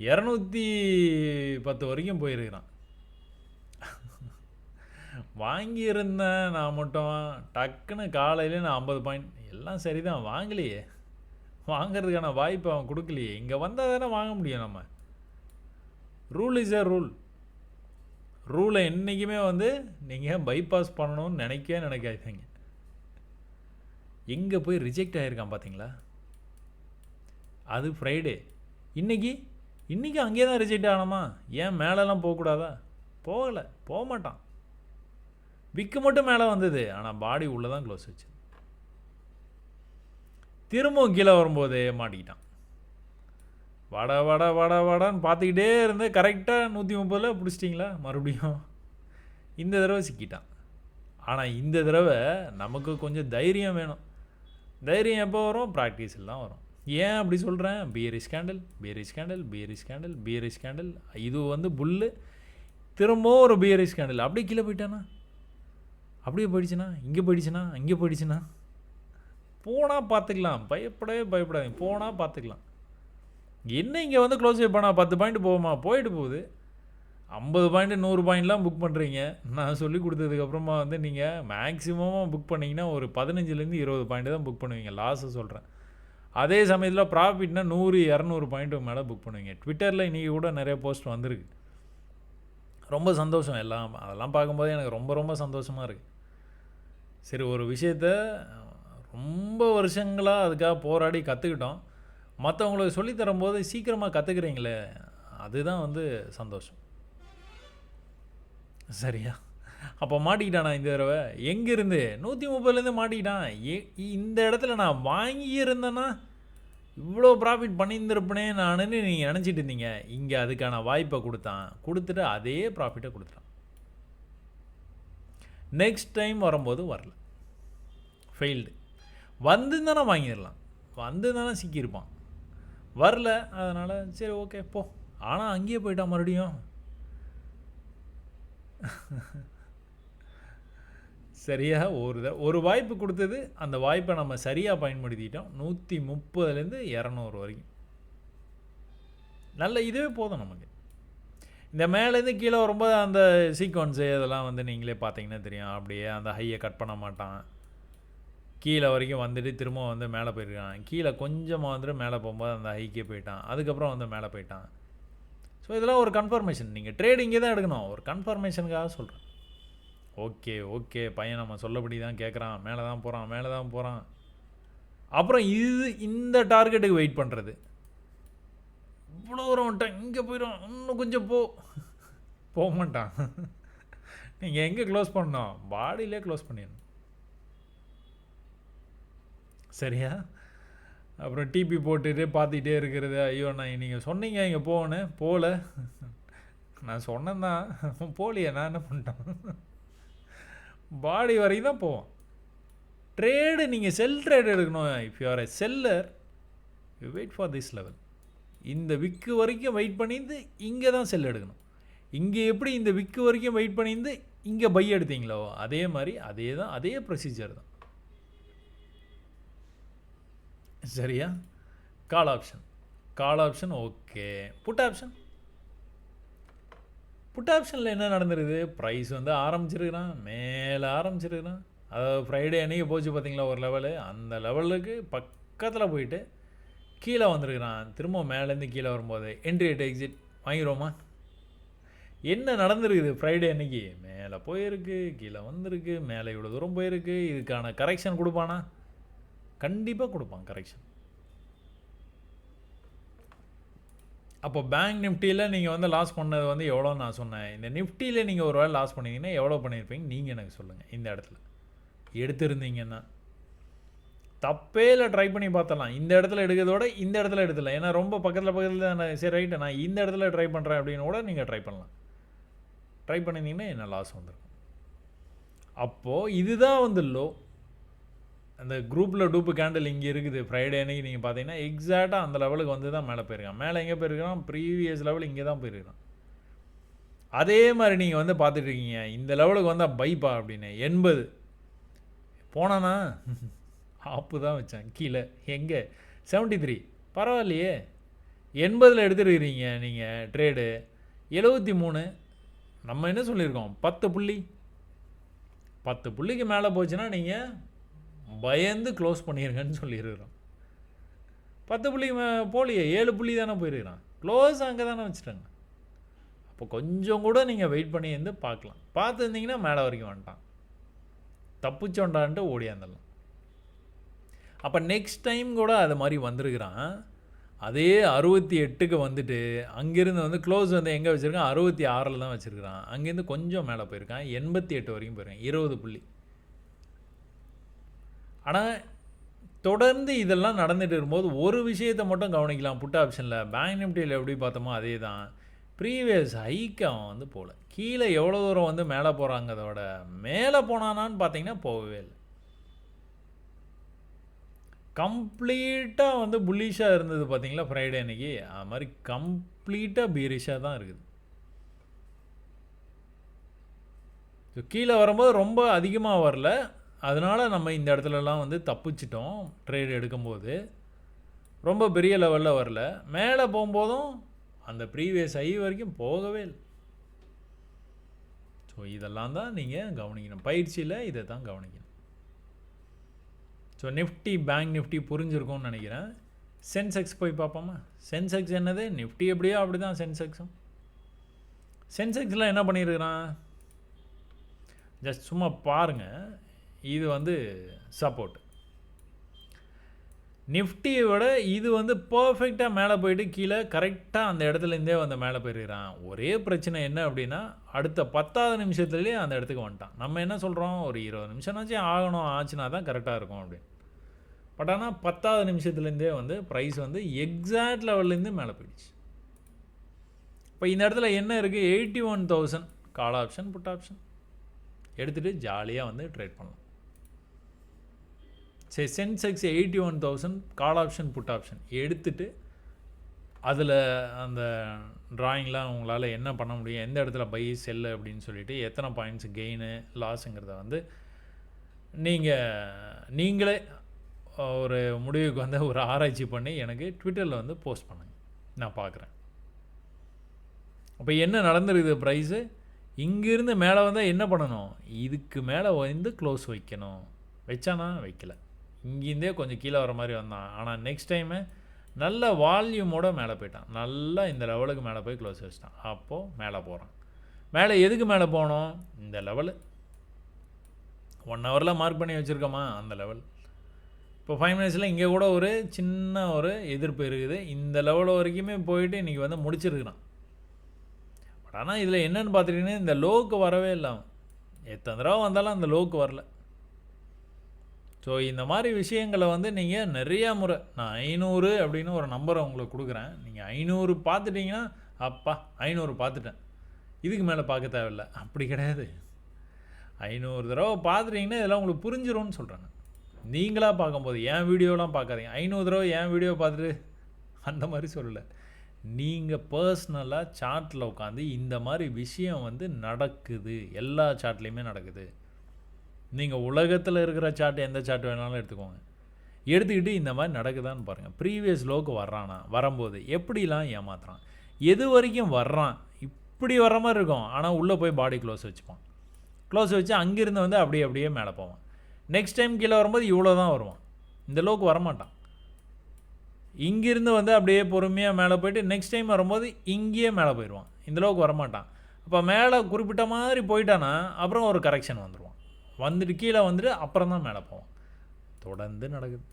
210 வரைக்கும் போயிருக்கிறான். வாங்கியிருந்தேன் நான் மட்டும் டக்குன்னு காலையில நான் 50 பாயிண்ட் எல்லாம் சரிதான், வாங்கலையே. வாங்கிறதுக்கான வாய்ப்பு அவன் கொடுக்கலையே. இங்கே வந்தால் தானே வாங்க முடியும் நம்ம. Rule is a rule. ரூலை என்றைக்குமே வந்து நீங்கள் பைபாஸ் பண்ணணும்னு நினைக்காதீங்க. எங்கே போய் ரிஜெக்ட் ஆகிருக்கான் பார்த்தீங்களா? அது ஃப்ரைடே. இன்றைக்கி அங்கேயே தான் ரிஜெக்ட் ஆகணுமா? ஏன் மேலெலாம் போகக்கூடாதா? போக மாட்டான். விக்கு மட்டும் மேலே வந்தது, ஆனால் பாடி உள்ளே தான் க்ளோஸ் வச்சு. திரும்பவும் கீழே வரும்போதே மாட்டிக்கிட்டான். வடான்னு பார்த்துக்கிட்டே இருந்து கரெக்டாக 130 பிடிச்சிட்டிங்களா? மறுபடியும் இந்த தடவை சிக்கிட்டான். ஆனால் இந்த தடவை நமக்கு கொஞ்சம் தைரியம் வேணும். தைரியம் எப்போ வரும்? ப்ராக்டிஸில் தான் வரும். ஏன் அப்படி சொல்கிறேன்? Bearish candle. இது வந்து புல்லு. திரும்பவும் ஒரு பியரிஷ் கேண்டில். அப்படியே கீழே போயிட்டானா? அப்படியே போயிடுச்சுன்னா, இங்கே போயிடுச்சுன்னா போனால் பார்த்துக்கலாம். பயப்படாதீங்க. போனால் பார்த்துக்கலாம். என்ன இங்கே வந்து க்ளோஸ் பண்ணால் 10 பாயிண்ட் போகுமா? போயிட்டு போகுது. 50 பாயிண்ட் 100 பாயிண்ட்லாம் புக் பண்ணுறீங்க. நான் சொல்லி கொடுத்ததுக்கப்புறமா வந்து நீங்கள் மேக்ஸிமமாக புக் பண்ணிங்கன்னா ஒரு 15லேருந்து 20 பாயிண்ட் தான் புக் பண்ணுவீங்க. லாஸை சொல்கிறேன். அதே சமயத்தில் ப்ராஃபிட்னா 100-200 பாயிண்ட்டுக்கு மேலே புக் பண்ணுவீங்க. ட்விட்டரில் இன்றைக்கி கூட நிறைய போஸ்ட் வந்திருக்கு. ரொம்ப சந்தோஷம். அதெல்லாம் பார்க்கும்போது எனக்கு ரொம்ப சந்தோஷமாக இருக்குது. சரி, ஒரு விஷயத்த ரொம்ப வருஷங்களாக அதுக்காக போராடி கற்றுக்கிட்டோம். மற்றவங்களுக்கு சொல்லித்தரும்போது சீக்கிரமாக கற்றுக்குறீங்களே, அதுதான் வந்து சந்தோஷம். சரியா? அப்போ மாட்டிக்கிட்டானா இந்த தடவை? எங்கேருந்து? 130லேருந்து மாட்டிக்கிட்டான். இந்த இடத்துல நான் வாங்கியிருந்தேன்னா இவ்வளோ ப்ராஃபிட் பண்ணியிருந்திருப்பேனே நானுன்னு நீங்கள் நினச்சிட்டு இருந்தீங்க. இங்கே அதுக்கான வாய்ப்பை கொடுத்துட்டு அதே ப்ராஃபிட்டை கொடுத்துட்டான். நெக்ஸ்ட் டைம் வரும்போது வரல, ஃபெயில்டு. வந்துருந்தானே வாங்கிடலாம், வந்துருந்தானே சிக்கியிருப்பான். வரல, அதனால் சரி ஓகே போ. ஆனால் அங்கேயே போயிட்டான் மறுபடியும். சரியா? ஒரு வாய்ப்பு கொடுத்தது, அந்த வாய்ப்பை நம்ம சரியாக பயன்படுத்திட்டோம். 130லேருந்து 200 வரைக்கும் நல்ல இதுவே போதும் நமக்கு. இந்த மேலேருந்து கீழே வரும்போது அந்த சீக்வன்ஸு அதெல்லாம் வந்து நீங்களே பார்த்தீங்கன்னா தெரியும். அப்படியே அந்த ஹையை கட் பண்ண மாட்டான். கீழே வரைக்கும் வந்துட்டு திரும்ப வந்து மேலே போயிருக்கான். கீழே கொஞ்சமாக வந்துட்டு மேலே போகும்போது அந்த ஹைக்கே போயிட்டான். அதுக்கப்புறம் வந்து மேலே போயிட்டான். ஸோ இதெல்லாம் ஒரு கன்ஃபர்மேஷன். நீங்கள் ட்ரேட் இங்கே தான் எடுக்கணும். ஒரு கன்ஃபர்மேஷனுக்காக சொல்கிறேன். ஓகே பையன் நம்ம சொல்லபடி தான் கேட்குறான், மேலே தான் போகிறான். அப்புறம் இந்த டார்கெட்டுக்கு வெயிட் பண்ணுறது. இவ்வளோ தூரம் வந்துட்டான், இங்கே போயிடும், இன்னும் கொஞ்சம் போக மாட்டான். நீங்கள் எங்கே க்ளோஸ் பண்ணணும்? பாடியிலே க்ளோஸ் பண்ணிடணும். சரியா? அப்புறம் டிபி போட்டுட்டு பார்த்துக்கிட்டே இருக்கிறது. ஐயோ, நீங்கள் சொன்னீங்க இங்கே போகல. நான் சொன்னேன் தான், போகலையே, நான் என்ன பண்ணிட்டேன்? பாடி வரைக்கும் தான் போவோம். ட்ரேடு நீங்கள் செல் ட்ரேடு எடுக்கணும். If you are a seller, you wait for this level. இந்த விக்கு வரைக்கும் வெயிட் பண்ணியிருந்து இங்கே தான் செல் எடுக்கணும். இங்கே எப்படி இந்த விக்கு வரைக்கும் வெயிட் பண்ணியிருந்து இங்கே பை எடுத்தீங்களோ அதே மாதிரி அதே ப்ரொசீஜர் தான். சரியா? Call option okay. புட் ஆப்ஷனில் என்ன நடந்துருது? ப்ரைஸ் வந்து மேலே ஆரம்பிச்சிருக்கிறான். அதாவது ஃப்ரைடே அன்றைக்கி போச்சு பார்த்தீங்களா ஒரு லெவலு, அந்த லெவலுக்கு பக்கத்தில் போயிட்டு கீழே வந்திருக்கிறான். திரும்ப மேலேருந்து கீழே வரும்போது என்ட்ரி ரேட் எக்ஸிட் வாங்கிடுவோமா? என்ன நடந்துருக்குது? ஃப்ரைடே அன்றைக்கி மேலே போயிருக்கு, கீழே வந்திருக்கு, மேலே இவ்வளோ தூரம் போயிருக்கு. இதுக்கான கரெக்ஷன் கொடுப்பானா? கண்டிப்பாக கொடுப்பான் கரெக்ஷன். அப்போ பேங்க் நிஃப்டியில் நீங்கள் வந்து லாஸ் பண்ணது வந்து எவ்வளோ நான் சொன்னேன். இந்த நிஃப்டியில் நீங்கள் ஒரு வேளை லாஸ் பண்ணிங்கன்னா எவ்வளோ பண்ணியிருப்பீங்க நீங்கள் எனக்கு சொல்லுங்கள். இந்த இடத்துல எடுத்திருந்தீங்கன்னா தப்பே இல்லை, ட்ரை பண்ணி பார்த்தலாம். இந்த இடத்துல எடுக்கிறதோட இந்த இடத்துல எடுத்துடலாம். ஏன்னா ரொம்ப பக்கத்தில் நான் சரி ரைட்டு நான் இந்த இடத்துல ட்ரை பண்ணுறேன் அப்படின்னு கூட நீங்கள் ட்ரை பண்ணலாம். ட்ரை பண்ணியிருந்தீங்கன்னா என்ன லாஸ் வந்துருக்கும். அப்போது இதுதான் வந்து லோ. அந்த குரூப்பில் டூப்பு கேண்டில் இங்கே இருக்குது. ஃப்ரைடே அன்றைக்கி நீங்கள் பார்த்தீங்கன்னா எக்ஸாக்டாக அந்த லெவலுக்கு வந்து தான் மேலே போயிருக்கான். மேலே எங்கே போயிருக்கான்? ப்ரீவியஸ் லெவல் இங்கே தான் போயிருக்கான். அதே மாதிரி நீங்கள் வந்து பார்த்துட்ருக்கீங்க. இந்த லெவலுக்கு வந்தால் பைப்பா அப்படின்னு 80 போனானா ஆப்பு தான் வச்சேன் கீழே. எங்கே? 73 பரவாயில்லையே. 80 எடுத்துருக்கிறீங்க நீங்கள் ட்ரேடு. 73 நம்ம என்ன சொல்லியிருக்கோம், 10 புள்ளி. 10 புள்ளிக்கு மேலே போச்சுன்னா நீங்கள் பயந்து க்ளோஸ் பண்ணிடுங்கன்னு சொல்லியிருக்கிறோம். 10 புள்ளிக்கு போலியே, 7 புள்ளி தானே போயிருக்கிறான். க்ளோஸ் அங்கே தானே வச்சுட்டாங்க. அப்போ கொஞ்சம் கூட நீங்கள் வெயிட் பண்ணி இருந்து பார்க்கலாம். பார்த்துருந்தீங்கன்னா மேலே வரைக்கும் வந்துட்டான், தப்புச்சோண்டான்ட்டு ஓடியாந்துடலாம். அப்போ நெக்ஸ்ட் டைம் கூட அது மாதிரி வந்திருக்கிறான். அதே 68க்கு வந்துட்டு அங்கேருந்து வந்து க்ளோஸ் வந்து எங்கே வச்சுருக்கான், 66 தான் வச்சுருக்கிறான். அங்கேருந்து கொஞ்சம் மேலே போயிருக்கான், 88 வரைக்கும் போயிருக்கான், 20 புள்ளி. ஆனால் தொடர்ந்து இதெல்லாம் நடந்துகிட்டு இருக்கும்போது ஒரு விஷயத்தை மட்டும் கவனிக்கலாம். புட் ஆப்ஷனில் பேங்க் நிஃப்டியில் எப்படி பார்த்தோமோ அதே தான், ப்ரீவியஸ் ஹைக்கு அவன் வந்து போகல. கீழே எவ்வளோ தூரம் வந்து மேலே போகிறாங்க, அதோட மேலே போனானான்னு பார்த்தீங்கன்னா போகவே இல்லை. கம்ப்ளீட்டாக வந்து புல்லிஷாக இருந்தது பார்த்தீங்களா ஃப்ரைடே அன்னைக்கு, அது மாதிரி கம்ப்ளீட்டாக பீரிஷாக தான் இருக்குது. ஸோ கீழே வரும்போது ரொம்ப அதிகமாக வரல, அதனால் நம்ம இந்த இடத்துலலாம் வந்து தப்பிச்சிட்டோம். ட்ரேட் எடுக்கும்போது ரொம்ப பெரிய லெவலில் வரல. மேலே போகும்போதும் அந்த ப்ரீவியஸ் ஹை வரைக்கும் போகவே இல்லை. ஸோ இதெல்லாம் தான் நீங்கள் கவனிக்கணும், பயிற்சியில் இதை தான் கவனிக்கணும். ஸோ நிஃப்டி பேங்க் நிஃப்டி புரிஞ்சிருக்கும்னு நினைக்கிறேன். சென்செக்ஸ் போய் பார்ப்போமா. சென்செக்ஸ் என்னது, நிஃப்டி எப்படியோ அப்படி தான் சென்செக்ஸும். சென்செக்ஸில் என்ன பண்ணியிருக்கிறான், ஜஸ்ட் சும்மா பாருங்கள். இது வந்து சப்போர்ட். நிஃப்டியை விட இது வந்து பர்ஃபெக்டாக மேலே போயிட்டு கீழே கரெக்டாக அந்த இடத்துலேருந்தே வந்து மேலே போயிருக்கிறான். ஒரே பிரச்சனை என்ன அப்படின்னா, அடுத்த 10வது நிமிஷத்துலேயே அந்த இடத்துக்கு வந்துட்டான். நம்ம என்ன சொல்கிறோம், ஒரு 20 நிமிஷம்னாச்சும் ஆகணும், ஆச்சுன்னா தான் கரெக்டாக இருக்கும் அப்படின்னு. பட் ஆனால் 10வது நிமிஷத்துலேருந்தே வந்து ப்ரைஸ் வந்து எக்ஸாக்ட் லெவல்லேருந்து மேலே போயிடுச்சு. இப்போ இந்த இடத்துல என்ன இருக்குது, 81,000 கால் ஆப்ஷன் புட் ஆப்ஷன் எடுத்துகிட்டு ஜாலியாக வந்து ட்ரேட் பண்ணலாம். சரி, Sensex 81,000 call option put option எடுத்துகிட்டு அதில் அந்த ட்ராயிங்லாம் உங்களால் என்ன பண்ண முடியும், எந்த இடத்துல பை செல்லு அப்படின்னு சொல்லிட்டு எத்தனை பாயிண்ட்ஸ் கெயின் லாஸுங்கிறத வந்து நீங்களே ஒரு முடிவுக்கு வந்து ஒரு ஆராய்ச்சி பண்ணி எனக்கு ட்விட்டரில் வந்து போஸ்ட் பண்ணுங்கள், நான் பார்க்குறேன். அப்போ என்ன நடந்துருக்குது, ப்ரைஸு இங்கேருந்து மேலே வந்தால் என்ன பண்ணணும், இதுக்கு மேலே வந்து க்ளோஸ் வைக்கணும். வச்சானா வைக்கல, இங்கேருந்தே கொஞ்சம் கீழே வர மாதிரி வந்தான். ஆனால் நெக்ஸ்ட் டைமு நல்ல வால்யூமோடு மேலே போயிட்டான், நல்லா இந்த லெவலுக்கு மேலே போய் க்ளோஸ் வச்சிட்டான். அப்போது மேலே போகிறான். மேலே எதுக்கு மேலே போகணும், இந்த லெவலு 1 ஹவரில் மார்க் பண்ணி வச்சுருக்கோமா அந்த லெவல். இப்போ 5 மினிட்ஸில் இங்கே கூட ஒரு சின்ன ஒரு எதிர்ப்பு இருக்குது. இந்த லெவல் வரைக்குமே போயிட்டு இன்றைக்கி வந்து முடிச்சிருக்கிறான். பட் ஆனால் இதில் என்னென்னு பார்த்துட்டிங்கன்னா, இந்த லோவுக்கு வரவே இல்லாமல் எத்தனை தடவை வந்தாலும் அந்த லோவுக்கு வரல. ஸோ இந்த மாதிரி விஷயங்களை வந்து நீங்கள் நிறையா முறை, நான் 500 அப்படின்னு ஒரு நம்பரை உங்களுக்கு கொடுக்குறேன். நீங்கள் 500 பார்த்துட்டிங்கன்னா, அப்பா 500 பார்த்துட்டேன், இதுக்கு மேலே பார்க்க தேவையில்லை, அப்படி கிடையாது. 500 தடவை பார்த்துட்டிங்கன்னா இதெல்லாம் உங்களுக்கு புரிஞ்சிரும்னு சொல்கிறேங்க. நீங்களாக பார்க்கும்போது என் வீடியோலாம் பார்க்காதீங்க. 500 தடவை என் வீடியோ பார்த்துட்டு அந்த மாதிரி சொல்லலை. நீங்கள் பர்சனலாக சார்ட்டில் உட்காந்து இந்த மாதிரி விஷயம் வந்து நடக்குது, எல்லா சார்ட்லேயுமே நடக்குது. நீங்கள் உலகத்தில் இருக்கிற சார்ட், எந்த சார்ட் வேணாலும் எடுத்துக்கோங்க, எடுத்துக்கிட்டு இந்த மாதிரி நடக்குதான்னு பாருங்கள். ப்ரீவியஸ் லோக்கு வர்றானா, வரும்போது எப்படிலாம் ஏமாத்துறான், எது வரைக்கும் வர்றான், இப்படி வர்ற மாதிரி இருக்கும். ஆனால் உள்ளே போய் பாடி க்ளோஸ் வச்சுப்பான். க்ளோஸ் வச்சு அங்கேருந்து வந்து அப்படியே மேலே போவான். நெக்ஸ்ட் டைம் கீழே வரும்போது இவ்வளோ தான் வருவான், இந்த லோக்கு வரமாட்டான். இங்கேருந்து வந்து அப்படியே பொறுமையாக மேலே போயிட்டு நெக்ஸ்ட் டைம் வரும்போது இங்கேயே மேலே போயிடுவான், இந்த லோக்கு வரமாட்டான். அப்போ மேலே குறிப்பிட்ட மாதிரி போயிட்டானா அப்புறம் ஒரு கரெக்ஷன் வந்துடுவான், வந்துட்டு கீழே வந்துட்டு அப்புறம் தான் மேலே போவான். தொடர்ந்து நடக்குது,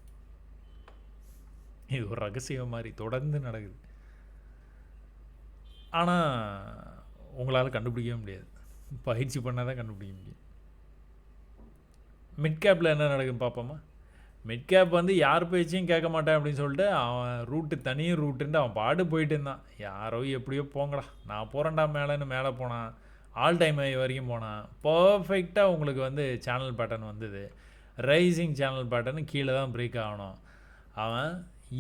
இது ஒரு ரகசியம் மாதிரி தொடர்ந்து நடக்குது. ஆனால் உங்களால் கண்டுபிடிக்கவே முடியாது, பயிற்சி பண்ணால் தான் கண்டுபிடிக்க முடியும். மிட் கேப்பில் என்ன நடக்குதுன்னு பார்ப்போமா. மிட் கேப் வந்து யார் பேச்சையும் கேட்க மாட்டேன் அப்படின்னு சொல்லிட்டு அவன் ரூட்டு தனி ரூட்டுன்ட்டு அவன் பாடு போயிட்டு இருந்தான். யாரோ எப்படியோ போங்கடா, நான் போகிறேன்டா மேலேன்னு மேலே போனான், ஆல் டைம் ஹை வரைக்கும் போனான். பர்ஃபெக்டாக உங்களுக்கு வந்து சேனல் பேட்டர்ன் வந்தது, ரைசிங் சேனல் பேட்டர்னு கீழே தான் பிரேக் ஆகணும். அவன்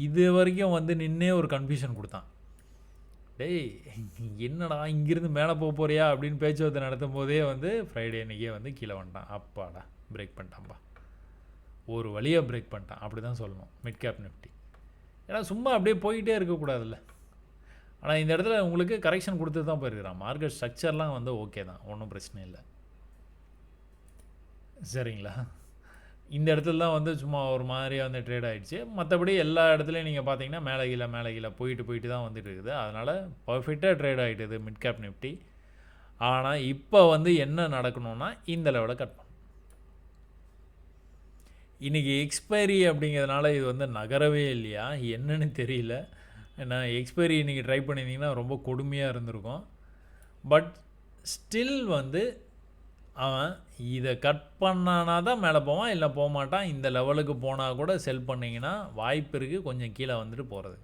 இது வரைக்கும் வந்து நின்னே ஒரு கன்ஃபியூஷன் கொடுத்தான். டேய் என்னடா இங்கேருந்து மேலே போக போறியா அப்படின்னு பேச்சுவார்த்தை நடத்தும் போதே வந்து ஃப்ரைடே அன்றைக்கே வந்து கீழே வந்துட்டான். அப்பாடா பிரேக் பண்ணிட்டான்ப்பா, ஒரு வழியாக பிரேக் பண்ணிட்டான், அப்படி தான் சொல்லணும் மிட் கேப் நிஃப்டி. ஏன்னா சும்மா அப்படியே போயிட்டே இருக்கக்கூடாதுல்ல. ஆனால் இந்த இடத்துல உங்களுக்கு கரெக்ஷன் கொடுத்து தான் போயிருக்கிறான். மார்க்கெட் ஸ்ட்ரக்சர்லாம் வந்து ஓகே தான், ஒன்றும் பிரச்சனை இல்லை. சரிங்களா? இந்த இடத்துல தான் வந்து சும்மா ஒரு மாதிரியாக வந்து ட்ரேட் ஆகிடுச்சு. மற்றபடி எல்லா இடத்துலையும் நீங்கள் பார்த்தீங்கன்னா மேலே கீழே போயிட்டு தான் வந்துட்டு இருக்குது. அதனால் பர்ஃபெக்டாக ட்ரேட் ஆகிட்டுது மிட் கேப் நிஃப்டி. ஆனால் இப்போ வந்து என்ன நடக்கணும்னா இந்த லெவலில் கட் பண்ணணும். இன்றைக்கி எக்ஸ்பைரி அப்படிங்கிறதுனால இது வந்து நகரவே இல்லையா என்னன்னு தெரியல. ஏன்னா எக்ஸ்பைரி இன்றைக்கி ட்ரை பண்ணியிருந்தீங்கன்னா ரொம்ப கொடுமையாக இருந்திருக்கும். பட் ஸ்டில் வந்து அவன் இதை கட் பண்ணானா தான் மேலே போவான், இல்லை போக மாட்டான். இந்த லெவலுக்கு போனால் கூட செல் பண்ணிங்கன்னா வாய்ப்பு இருக்குது கொஞ்சம் கீழே வந்துட்டு போகிறது.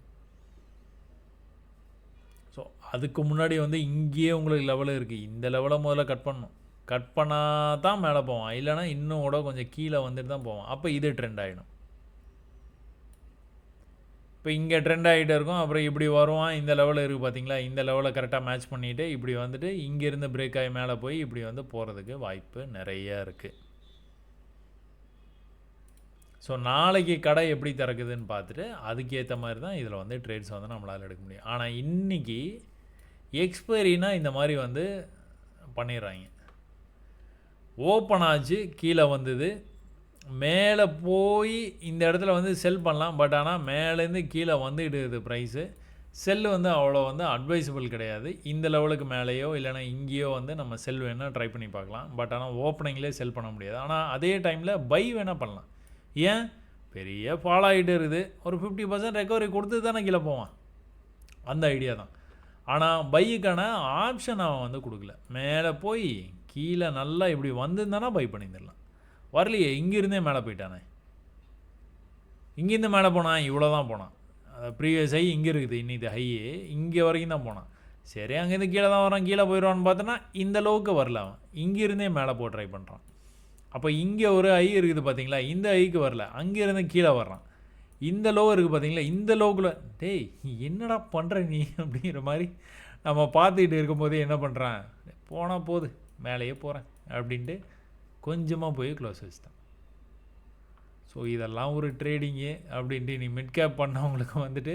ஸோ அதுக்கு முன்னாடி வந்து இங்கேயே உங்களுக்கு லெவல் இருக்குது. இந்த லெவலை முதல்ல கட் பண்ணணும். கட் பண்ணால் தான் மேலே போவான், இல்லைனா இன்னும் கூட கொஞ்சம் கீழே வந்துட்டு தான் போவான். அப்போ இது ட்ரெண்ட் ஆகிடும். இப்போ இங்கே ட்ரெண்ட் ஆகிட்டே இருக்கும். அப்புறம் இப்படி வருவான். இந்த லெவலில் இருக்குது பார்த்தீங்களா, இந்த லெவலை கரெக்டாக மேட்ச் பண்ணிவிட்டு இப்படி வந்துட்டு இங்கேருந்து பிரேக் ஆகி மேலே போய் இப்படி வந்து போகிறதுக்கு வாய்ப்பு நிறையா இருக்குது. ஸோ நாளைக்கு கடை எப்படி திறக்குதுன்னு பார்த்துட்டு அதுக்கேற்ற மாதிரி தான் இதில் வந்து ட்ரேட்ஸ் வந்து நம்மளால் எடுக்க முடியும். ஆனால் இன்றைக்கி எக்ஸ்பைரினா இந்த மாதிரி வந்து பண்ணிடுறாங்க. ஓப்பன் ஆச்சு, கீழே வந்தது, மேலே போய் இந்த இடத்துல வந்து செல் பண்ணலாம். பட் ஆனால் மேலேருந்து கீழே வந்துடுது ப்ரைஸு. செல்லு வந்து அவ்வளோ வந்து அட்வைசபிள் கிடையாது. இந்த லெவலுக்கு மேலேயோ இல்லைனா இங்கேயோ வந்து நம்ம செல் வேணால் ட்ரை பண்ணி பார்க்கலாம். பட் ஆனால் ஓப்பனிங்லேயே செல் பண்ண முடியாது. ஆனால் அதே டைமில் பை வேணால் பண்ணலாம். ஏன், பெரிய ஃபாலோ ஆகிட்டு இருக்குது, ஒரு 50% ரெக்கவரி கொடுத்து தானே கீழே போவான். அந்த ஐடியா தான். ஆனால் பையுக்கான ஆப்ஷன் அவன் வந்து கொடுக்கல. மேலே போய் கீழே நல்லா இப்படி வந்திருந்தானா பை பண்ணியிருந்துடலாம். வரலையே, இங்கேருந்தே மேலே போயிட்டானே. இங்கேருந்து மேலே போனான், இவ்வளோ தான் போனான். ப்ரீவியஸ் ஹை இங்கே இருக்குது, இன்னைக்கு ஹை இங்கே வரைக்கும் தான் போனான். சரி, அங்கேருந்து கீழே தான் வரான், கீழே போயிடுவான்னு பார்த்தோன்னா இந்த அளவுக்கு வரல. அவன் இங்கேருந்தே மேலே போக ட்ரை பண்ணுறான். அப்போ இங்கே ஒரு ஐ இருக்குது பார்த்தீங்களா, இந்த ஐக்கு வரல, அங்கேருந்து கீழே வர்றான். இந்த லோ இருக்குது பார்த்தீங்களா, இந்த லோக்குள்ளே டேய் என்னடா பண்ணுற நீ அப்படிங்கிற மாதிரி நம்ம பார்த்துக்கிட்டு இருக்கும்போதே என்ன பண்ணுறான், போனால் போகுது மேலேயே போகிறேன் அப்படின்ட்டு கொஞ்சமாக போய் க்ளோஸ் வச்சுட்டான். ஸோ இதெல்லாம் ஒரு ட்ரேடிங்கு அப்படின்ட்டு நீ மிட் கேப் பண்ணவங்களுக்கு வந்துட்டு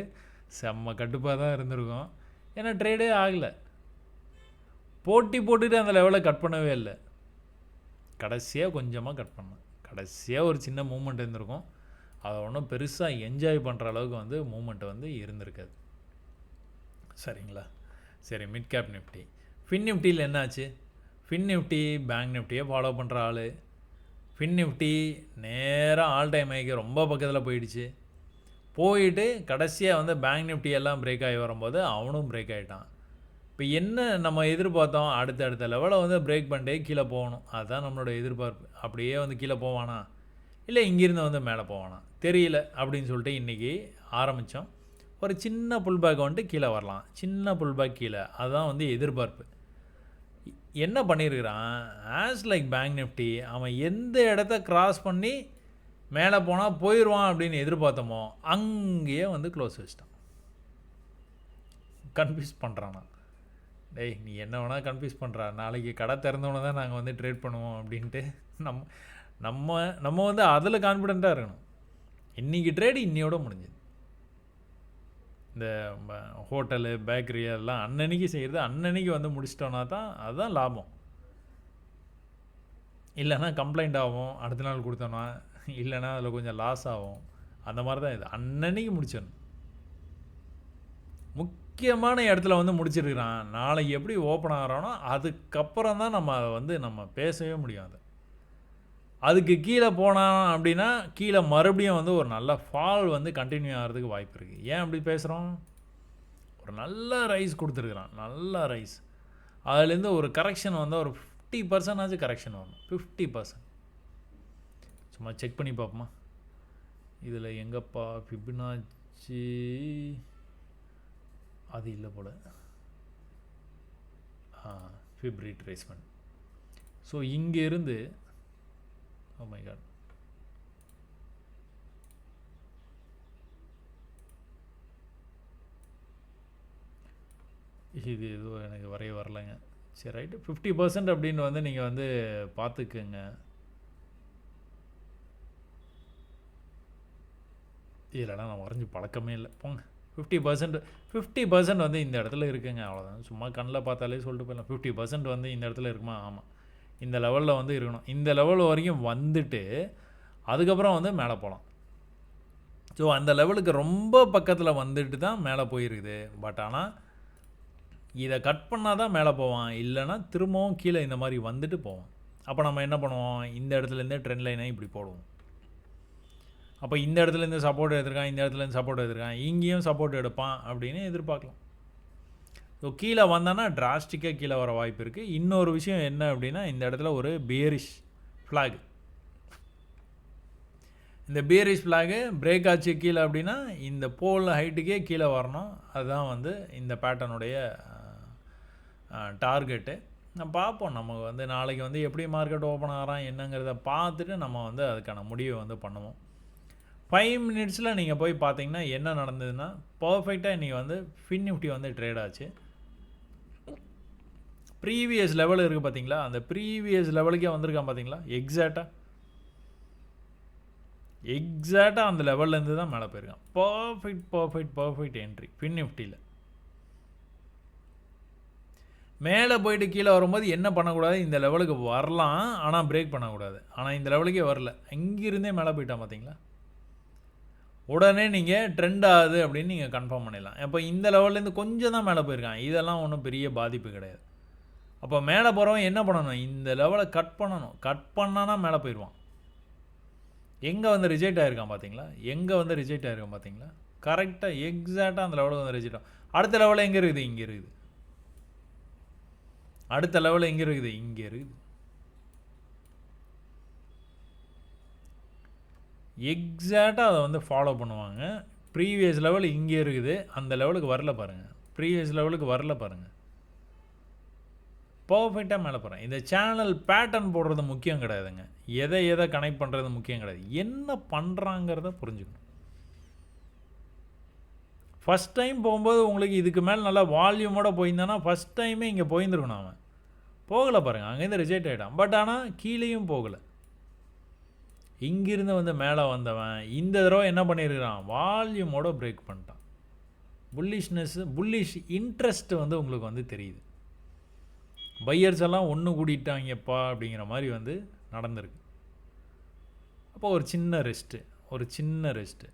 செம்ம கட்டுப்பாக தான் இருந்திருக்கும். ஏன்னா ட்ரேடே ஆகலை, போட்டுட்டு அந்த லெவலில் கட் பண்ணவே இல்லை. கடைசியாக கொஞ்சமாக கட் பண்ணேன். கடைசியாக ஒரு சின்ன மூமெண்ட் இருந்திருக்கும். அதை ஒன்றும் பெருசாக என்ஜாய் பண்ணுற அளவுக்கு வந்து மூமெண்ட் வந்து இருந்திருக்காது. சரிங்களா? சரி, மிட் கேப் நிஃப்டி. ஃபின் நிஃப்டியில் என்னாச்சு? ஃபின் நிஃப்டி பேங்க் நிஃப்டியை ஃபாலோ பண்ணுற ஆள். ஃபின் நிஃப்டி நேராக ஆல் டைம் ஹைக்கு ரொம்ப பக்கத்தில் போயிட்டு கடைசியாக வந்து பேங்க் நிஃப்டி எல்லாம் பிரேக் ஆகி வரும்போது அவனும் பிரேக் ஆகிட்டான். இப்போ என்ன நம்ம எதிர்பார்த்தோம், அடுத்த லெவலில் வந்து பிரேக் பண்ணிட்டே கீழே போகணும், அதுதான் நம்மளோட எதிர்பார்ப்பு. அப்படியே வந்து கீழே போவானா, இல்லை இங்கேருந்து வந்து மேலே போவானா தெரியல அப்படின்னு சொல்லிட்டு இன்றைக்கி ஆரம்பித்தோம். ஒரு சின்ன புல் பேக் வந்துட்டு கீழே வரலாம், சின்ன புல் பேக் கீழே, அதுதான் வந்து எதிர்பார்ப்பு. என்ன பண்ணியிருக்கிறான், ஆஸ் லைக் பேங்க் நிஃப்டி அவன் எந்த இடத்த கிராஸ் பண்ணி மேலே போனால் போயிடுவான் அப்படின்னு எதிர்பார்த்தோமோ அங்கேயே வந்து க்ளோஸ் வச்சிட்டான். கன்ஃபியூஸ் பண்ணுறானா, டேய் நீ என்ன வேணால் கன்ஃபியூஸ் பண்ணுறா, நாளைக்கு கடை திறந்தோன்னே தான் நாங்கள் வந்து ட்ரேட் பண்ணுவோம் அப்படின்ட்டு நம்ம வந்து அதில் கான்ஃபிடெண்ட்டாக இருக்கணும். இன்றைக்கி ட்ரேடு இன்னையோட முடிஞ்சுது. இந்த ஹோட்டலு பேக்கரி எல்லாம் அன்னன்னைக்கு செய்கிறது அன்னன்னைக்கு வந்து முடிச்சிட்டோன்னா தான் அதுதான் லாபம். இல்லைன்னா கம்ப்ளைண்ட் ஆகும், அடுத்த நாள் கொடுத்தோன்னா, இல்லைன்னா அதில் கொஞ்சம் லாஸ் ஆகும். அந்த மாதிரி தான் இது, அன்னன்னைக்கு முடிச்சிடணும். முக்கியமான இடத்துல வந்து முடிச்சிருக்கிறான், நாளைக்கு எப்படி ஓப்பன் ஆகிறானோ அதுக்கப்புறம் தான் நம்ம அதை வந்து நம்ம பேசவே முடியாது. அதுக்கு கீழே போனான் அப்படின்னா கீழே மறுபடியும் வந்து ஒரு நல்ல ஃபால் வந்து கண்டினியூ ஆகிறதுக்கு வாய்ப்பு இருக்குது. ஏன் அப்படி பேசுகிறோம், ஒரு நல்ல ரைஸ் கொடுத்துருக்குறான், நல்ல ரைஸ், அதுலேருந்து ஒரு கரெக்ஷன் வந்து ஒரு 50% கரெக்ஷன் வரணும். 50% சும்மா செக் பண்ணி பார்ப்போமா. இதில் எங்கப்பா ஃபிபனாச்சி, அது இல்லை போல், ஃபிப் ரீட்ரேஸ்மெண்ட். ஸோ இங்கேருந்து ஓ மை காட், இது ஏதோ எனக்கு வரைய வரலைங்க. சரி ரைட்டு, 50% அப்படின்னு வந்து நீங்கள் வந்து பார்த்துக்குங்க. இதெல்லாம் நான் வரைஞ்சி பழக்கமே இல்லை போங்க. 50% வந்து இந்த இடத்துல இருக்குங்க, அவ்வளோதான். சும்மா கண்ணில் பார்த்தாலே சொல்லிட்டு போயிடலாம். 50% வந்து இந்த இடத்துல இருக்குமா? ஆமாம், இந்த லெவலில் வந்து இருக்கணும். இந்த லெவல் வரைக்கும் வந்துட்டு அதுக்கப்புறம் வந்து மேலே போகலாம். ஸோ அந்த லெவலுக்கு ரொம்ப பக்கத்தில் வந்துட்டு தான் மேலே போயிருக்குது. பட் ஆனால் இதை கட் பண்ணால் தான் மேலே போவான், இல்லைன்னா திரும்பவும் கீழே இந்த மாதிரி வந்துட்டு போவான். அப்போ நம்ம என்ன பண்ணுவோம்? இந்த இடத்துலேருந்தே ட்ரெண்ட் லைனை இப்படி போடுவோம். அப்போ இந்த இடத்துலேருந்து சப்போர்ட் எடுத்திருக்கான், இந்த இடத்துலேருந்து சப்போர்ட் எடுத்திருக்கான், இங்கேயும் சப்போர்ட் எடுப்பான் அப்படின்னு எதிர்பார்க்கலாம். ஸோ கீழே வந்தானா டிராஸ்டிக்காக கீழே வர வாய்ப்பு இருக்குது. இன்னொரு விஷயம் என்ன அப்படின்னா, இந்த இடத்துல ஒரு பியரிஷ் ஃப்ளாக், இந்த பியரிஷ் ஃப்ளாகு பிரேக் ஆச்சு கீழே அப்படின்னா இந்த போல் ஹைட்டுக்கே கீழே வரணும். அதுதான் வந்து இந்த பேட்டர்னுடைய டார்கெட்டு. நம்ம பார்ப்போம். நமக்கு வந்து நாளைக்கு வந்து எப்படி மார்க்கெட் ஓப்பன் ஆகிறான் என்னங்கிறத பார்த்துட்டு நம்ம வந்து அதுக்கான முடிவை வந்து பண்ணுவோம். 5 மினிட்ஸில் நீங்கள் போய் பார்த்தீங்கன்னா என்ன நடந்ததுன்னா, பர்ஃபெக்டாக இன்றைக்கி வந்து ஃபின் நிஃப்டி வந்து ட்ரேட் ஆச்சு. ப்ரீவியஸ் லெவல் இருக்குது பார்த்தீங்களா, அந்த ப்ரீவியஸ் லெவலுக்கே வந்திருக்கான் பார்த்தீங்களா, எக்ஸாக்டாக அந்த லெவல்லேருந்து தான் மேலே போயிருக்கான். பர்ஃபெக்ட் என்ட்ரி ஃபின் நிஃப்டியில். மேலே போயிட்டு கீழே வரும்போது என்ன பண்ணக்கூடாது, இந்த லெவலுக்கு வரலாம் ஆனால் பிரேக் பண்ணக்கூடாது. ஆனால் இந்த லெவலுக்கே வரல, அங்கிருந்தே மேலே போயிட்டான் பார்த்தீங்களா. உடனே நீங்கள் ட்ரெண்ட் ஆகுது அப்படின்னு நீங்கள் கன்ஃபார்ம் பண்ணிடலாம். அப்போ இந்த லெவல்லேருந்து கொஞ்சம் தான் மேலே போயிருக்கான், இதெல்லாம் ஒன்றும் பெரிய பாதிப்பு கிடையாது. அப்போ மேலே போகிறவன் என்ன பண்ணணும், இந்த லெவலை கட் பண்ணணும். கட் பண்ணானா மேலே போயிடுவான். எங்கே வந்து ரிஜெக்ட் ஆகிருக்கான் பார்த்தீங்களா, கரெக்டாக எக்ஸாக்டாக அந்த லெவலுக்கு வந்து ரிஜெக்ட் ஆகும். அடுத்த லெவலில் எங்கே இருக்குது, இங்கே இருக்குது. அடுத்த லெவலில் எங்கே இருக்குது, இங்கே இருக்குது. எக்ஸாக்டாக அதை வந்து ஃபாலோ பண்ணுவாங்க. ப்ரீவியஸ் லெவல் இங்கே இருக்குது, அந்த லெவலுக்கு வரல பாருங்கள், பர்ஃபெக்டாக மேலே போகிறேன். இந்த சேனல் பேட்டர்ன் போடுறது முக்கியம் கிடையாதுங்க, எதை கனெக்ட் பண்ணுறது முக்கியம் கிடையாது, என்ன பண்ணுறாங்கிறத புரிஞ்சுக்கணும். ஃபஸ்ட் டைம் போகும்போது உங்களுக்கு இதுக்கு மேலே நல்லா வால்யூமோடு போயிருந்தானா ஃபஸ்ட் டைமே இங்கே போயிருந்துருக்கணும். அவன் போகலை பாருங்கள், அங்கேருந்து ரிஜெக்ட் ஆகிட்டான். பட் ஆனால் கீழேயும் போகலை, இங்கிருந்து வந்து மேலே வந்தவன் இந்த தடவை என்ன பண்ணியிருக்கிறான், வால்யூமோட பிரேக் பண்ணிட்டான். புல்லிஷ் இன்ட்ரெஸ்ட் வந்து உங்களுக்கு வந்து தெரியுது. பையர்ஸ் எல்லாம் ஒன்று கூட்டிட்டாங்கப்பா அப்படிங்கிற மாதிரி வந்து நடந்திருக்கு. அப்போ ஒரு சின்ன ரெஸ்ட்டு,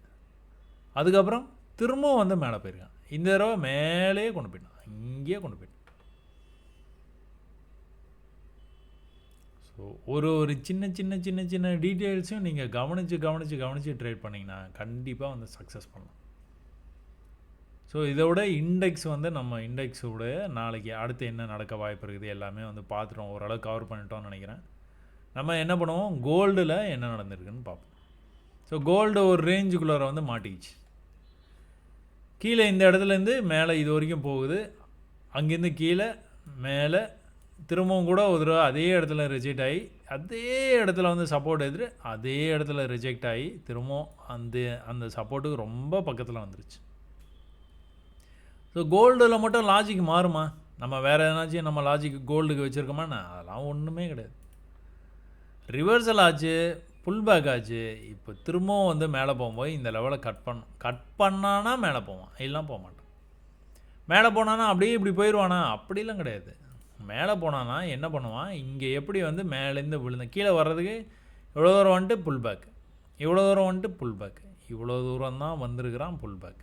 அதுக்கப்புறம் திரும்பவும் வந்து மேலே போயிருக்கான். இந்த தடவை மேலே கொண்டு போயிட்டான், இங்கேயே கொண்டு போயிட்டான். ஸோ ஒரு சின்ன டீட்டெயில்ஸையும் நீங்கள் கவனித்து ட்ரேட் பண்ணிங்கன்னா கண்டிப்பாக வந்து சக்ஸஸ் பண்ணலாம். ஸோ இதோட இண்டெக்ஸ் வந்து நம்ம இண்டெக்ஸோட நாளைக்கு அடுத்து என்ன நடக்க வாய்ப்பு இருக்குது எல்லாமே வந்து பார்த்துட்டோம், ஓரளவு கவர் பண்ணிட்டோம்னு நினைக்கிறேன். நம்ம என்ன பண்ணுவோம், கோல்டில் என்ன நடந்திருக்குன்னு பார்ப்போம். ஸோ கோல்டு ஒரு ரேஞ்சுக்குள்ளார வந்து மாட்டிக்கிச்சு. கீழே இந்த இடத்துலேருந்து மேலே இது வரைக்கும் போகுது, அங்கேருந்து கீழே மேலே திரும்பவும் கூட ஒரு தடவை அதே இடத்துல ரிஜெக்ட் ஆகி அதே இடத்துல வந்து சப்போர்ட் எடுத்துட்டு அதே இடத்துல ரிஜெக்ட் ஆகி திரும்பவும் அந்த சப்போர்ட்டுக்கு ரொம்ப பக்கத்தில் வந்துருச்சு. ஸோ கோல்டில் மட்டும் லாஜிக் மாறுமா, நம்ம வேறு எதனாச்சும் நம்ம லாஜிக் கோல்டுக்கு வச்சுருக்கோமாண்ணா, அதெல்லாம் ஒன்றுமே கிடையாது. ரிவர்சல் ஆச்சு, புல் பேக் ஆச்சு, இப்போ திரும்பவும் வந்து மேலே போகும்போது இந்த லெவலை கட் பண்ணானா மேலே போவான், இல்லைனா போக மாட்டான். மேலே போனானா அப்படியே இப்படி போயிடுவானா, அப்படிலாம் கிடையாது. மேலே போனானா என்ன பண்ணுவான், இங்கே எப்படி வந்து மேலேருந்து விழுந்த கீழே வர்றதுக்கு இவ்வளோ தூரம் வந்துட்டு புல் பேக், இவ்வளோ தூரம் தான் வந்திருக்கிறான் புல் பேக்.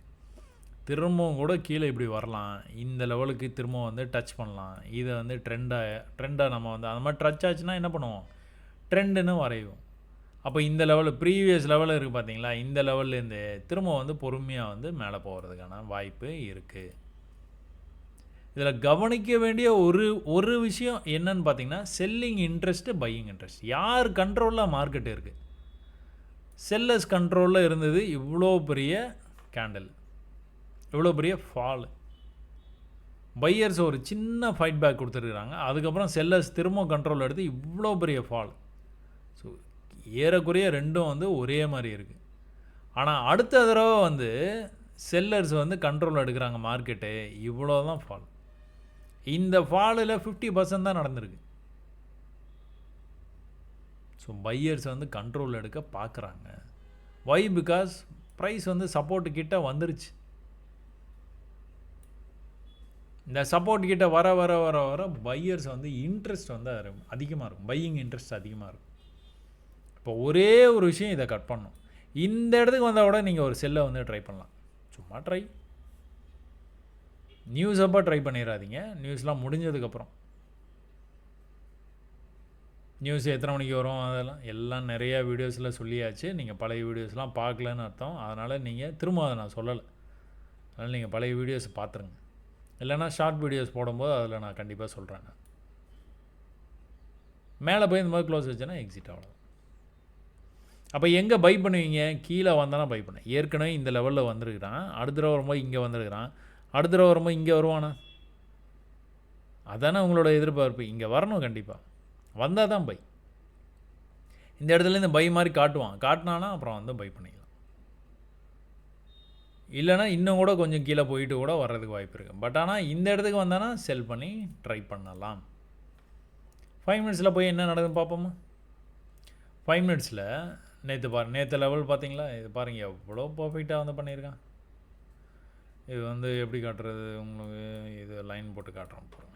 திரும்பவும் கூட கீழே இப்படி வரலாம், இந்த லெவலுக்கு திரும்பவும் வந்து டச் பண்ணலாம். இதை வந்து ட்ரெண்டாக நம்ம வந்து அந்த மாதிரி டச் ஆச்சுன்னா என்ன பண்ணுவோம், ட்ரெண்டுன்னு வரைவோம். அப்போ இந்த லெவலில் ப்ரீவியஸ் லெவலில் இருக்குது பார்த்தீங்களா, இந்த லெவல்லேருந்து திரும்ப வந்து பொறுமையாக வந்து மேலே போகிறதுக்கான வாய்ப்பு இருக்குது. இதில் கவனிக்க வேண்டிய ஒரு விஷயம் என்னன்னு பார்த்தீங்கன்னா, செல்லிங் இன்ட்ரெஸ்ட்டு, பையிங் இன்ட்ரெஸ்ட். யார் கண்ட்ரோலில் மார்க்கெட் இருக்குது, செல்லர்ஸ் கண்ட்ரோலில் இருந்தது. இவ்வளோ பெரிய கேண்டில், இவ்வளோ பெரிய ஃபால், பையர்ஸ் ஒரு சின்ன ஃபைட் பேக் கொடுத்துருக்குறாங்க, அதுக்கப்புறம் செல்லர்ஸ் திரும்ப கண்ட்ரோல் எடுத்து இவ்வளோ பெரிய ஃபால். ஸோ ஏறக்குறைய ரெண்டும் வந்து ஒரே மாதிரி இருக்குது. ஆனால் அடுத்த தடவை வந்து செல்லர்ஸ் வந்து கண்ட்ரோல் எடுக்கிறாங்க மார்க்கெட்டு, இவ்வளோ தான் ஃபால். இந்த ஃபாலில் 50% தான் நடந்திருக்கு. ஸோ பையர்ஸ் வந்து கண்ட்ரோல் எடுக்க பார்க்குறாங்க. வை? பிகாஸ் ப்ரைஸ் வந்து சப்போர்ட் கிட்ட வந்துருச்சு. இந்த சப்போர்ட் கிட்ட வர வர வர வர பையர்ஸ் வந்து இன்ட்ரெஸ்ட் வந்து அதிகமாக இருக்கும். பையிங் இன்ட்ரெஸ்ட் அதிகமாக இருக்கும். இப்போ ஒரே ஒரு விஷயம் இதை கட் பண்ணணும். இந்த இடத்துக்கு வந்தால் கூட நீங்கள் ஒரு செல்லை வந்து ட்ரை பண்ணலாம். சும்மா ட்ரை. நியூஸ் அப்போ ட்ரை பண்ணிடாதீங்க. நியூஸ்லாம் முடிஞ்சதுக்கப்புறம். நியூஸ் எத்தனை மணிக்கு வரும் அதெல்லாம் எல்லாம் நிறையா வீடியோஸில் சொல்லியாச்சு. நீங்கள் பழைய வீடியோஸ்லாம் பார்க்கலன்னு அர்த்தம். அதனால் நீங்கள் திரும்ப அதை நான் சொல்லலை. அதனால் நீங்கள் பழைய வீடியோஸ் பார்த்துருங்க. இல்லைனா ஷார்ட் வீடியோஸ் போடும்போது அதில் நான் கண்டிப்பாக சொல்கிறேன். மேலே போய் இந்த மாதிரி க்ளோஸ் வச்சேன்னா எக்ஸிட் ஆகலாம். அப்போ எங்கே பை பண்ணுவீங்க? கீழே வந்தானா பை பண்ணேன். ஏற்கனவே இந்த லெவலில் வந்திருக்கிறான். அடுத்த தடவை வரும்போது இங்கே வந்திருக்கிறான். அடுத்த தடவை வரும்போது இங்கே வருவானா? அதானே உங்களோட எதிர்பார்ப்பு. இங்கே வரணும் கண்டிப்பாக. வந்தால் தான் பை. இந்த இடத்துல இந்த பை மாதிரி காட்டுவான். காட்டினானா அப்புறம் வந்து பை பண்ணிக்கலாம். இல்லைனா இன்னும் கூட கொஞ்சம் கீழே போயிட்டு கூட வர்றதுக்கு வாய்ப்பு இருக்குது. பட் ஆனால் இந்த இடத்துக்கு வந்தானா செல் பண்ணி ட்ரை பண்ணலாம். 5 மினிட்ஸில் போய் என்ன நடக்குதுன்னு பார்ப்போமா? 5 மினிட்ஸில் நேற்று லெவல் பார்த்தீங்களா? இது பாருங்கள் எவ்வளோ பர்ஃபெக்டாக வந்து பண்ணியிருக்கான். இது வந்து எப்படி காட்டுறது உங்களுக்கு? இது லைன் போட்டு காட்டுறோம் பாருங்கள்.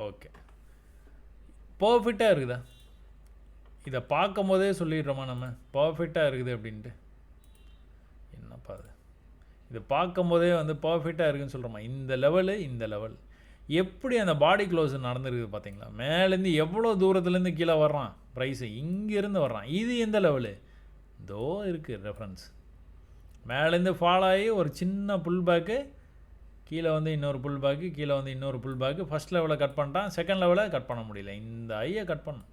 ஓகே, பர்ஃபெக்டாக இருக்குதா? இதை பார்க்கும் போதே சொல்லிடுறோமா நம்ம பர்ஃபெக்டாக இருக்குது அப்படின்ட்டு? என்னப்பா அது, இதை பார்க்கும் போதே வந்து பர்ஃபெக்டாக இருக்குதுன்னு சொல்கிறோமா? இந்த லெவல் எப்படி அந்த பாடி க்ளோஸ் நடந்துருக்குது பார்த்தீங்களா? மேலேருந்து எவ்வளோ தூரத்துலேருந்து கீழே வர்றான் ப்ரைஸு, இங்கேருந்து வர்றான். இது எந்த லெவலு? இதோ இருக்குது ரெஃபரன்ஸ். மேலேருந்து ஃபாலோ ஆகி ஒரு சின்ன புல் பேக்கு, கீழே வந்து இன்னொரு புல் பேக்கு, கீழே வந்து இன்னொரு புல் பேக்கு. ஃபஸ்ட் லெவலை கட் பண்ணிட்டான், செகண்ட் லெவலை கட் பண்ண முடியல. இந்த ஐயை கட் பண்ணும்.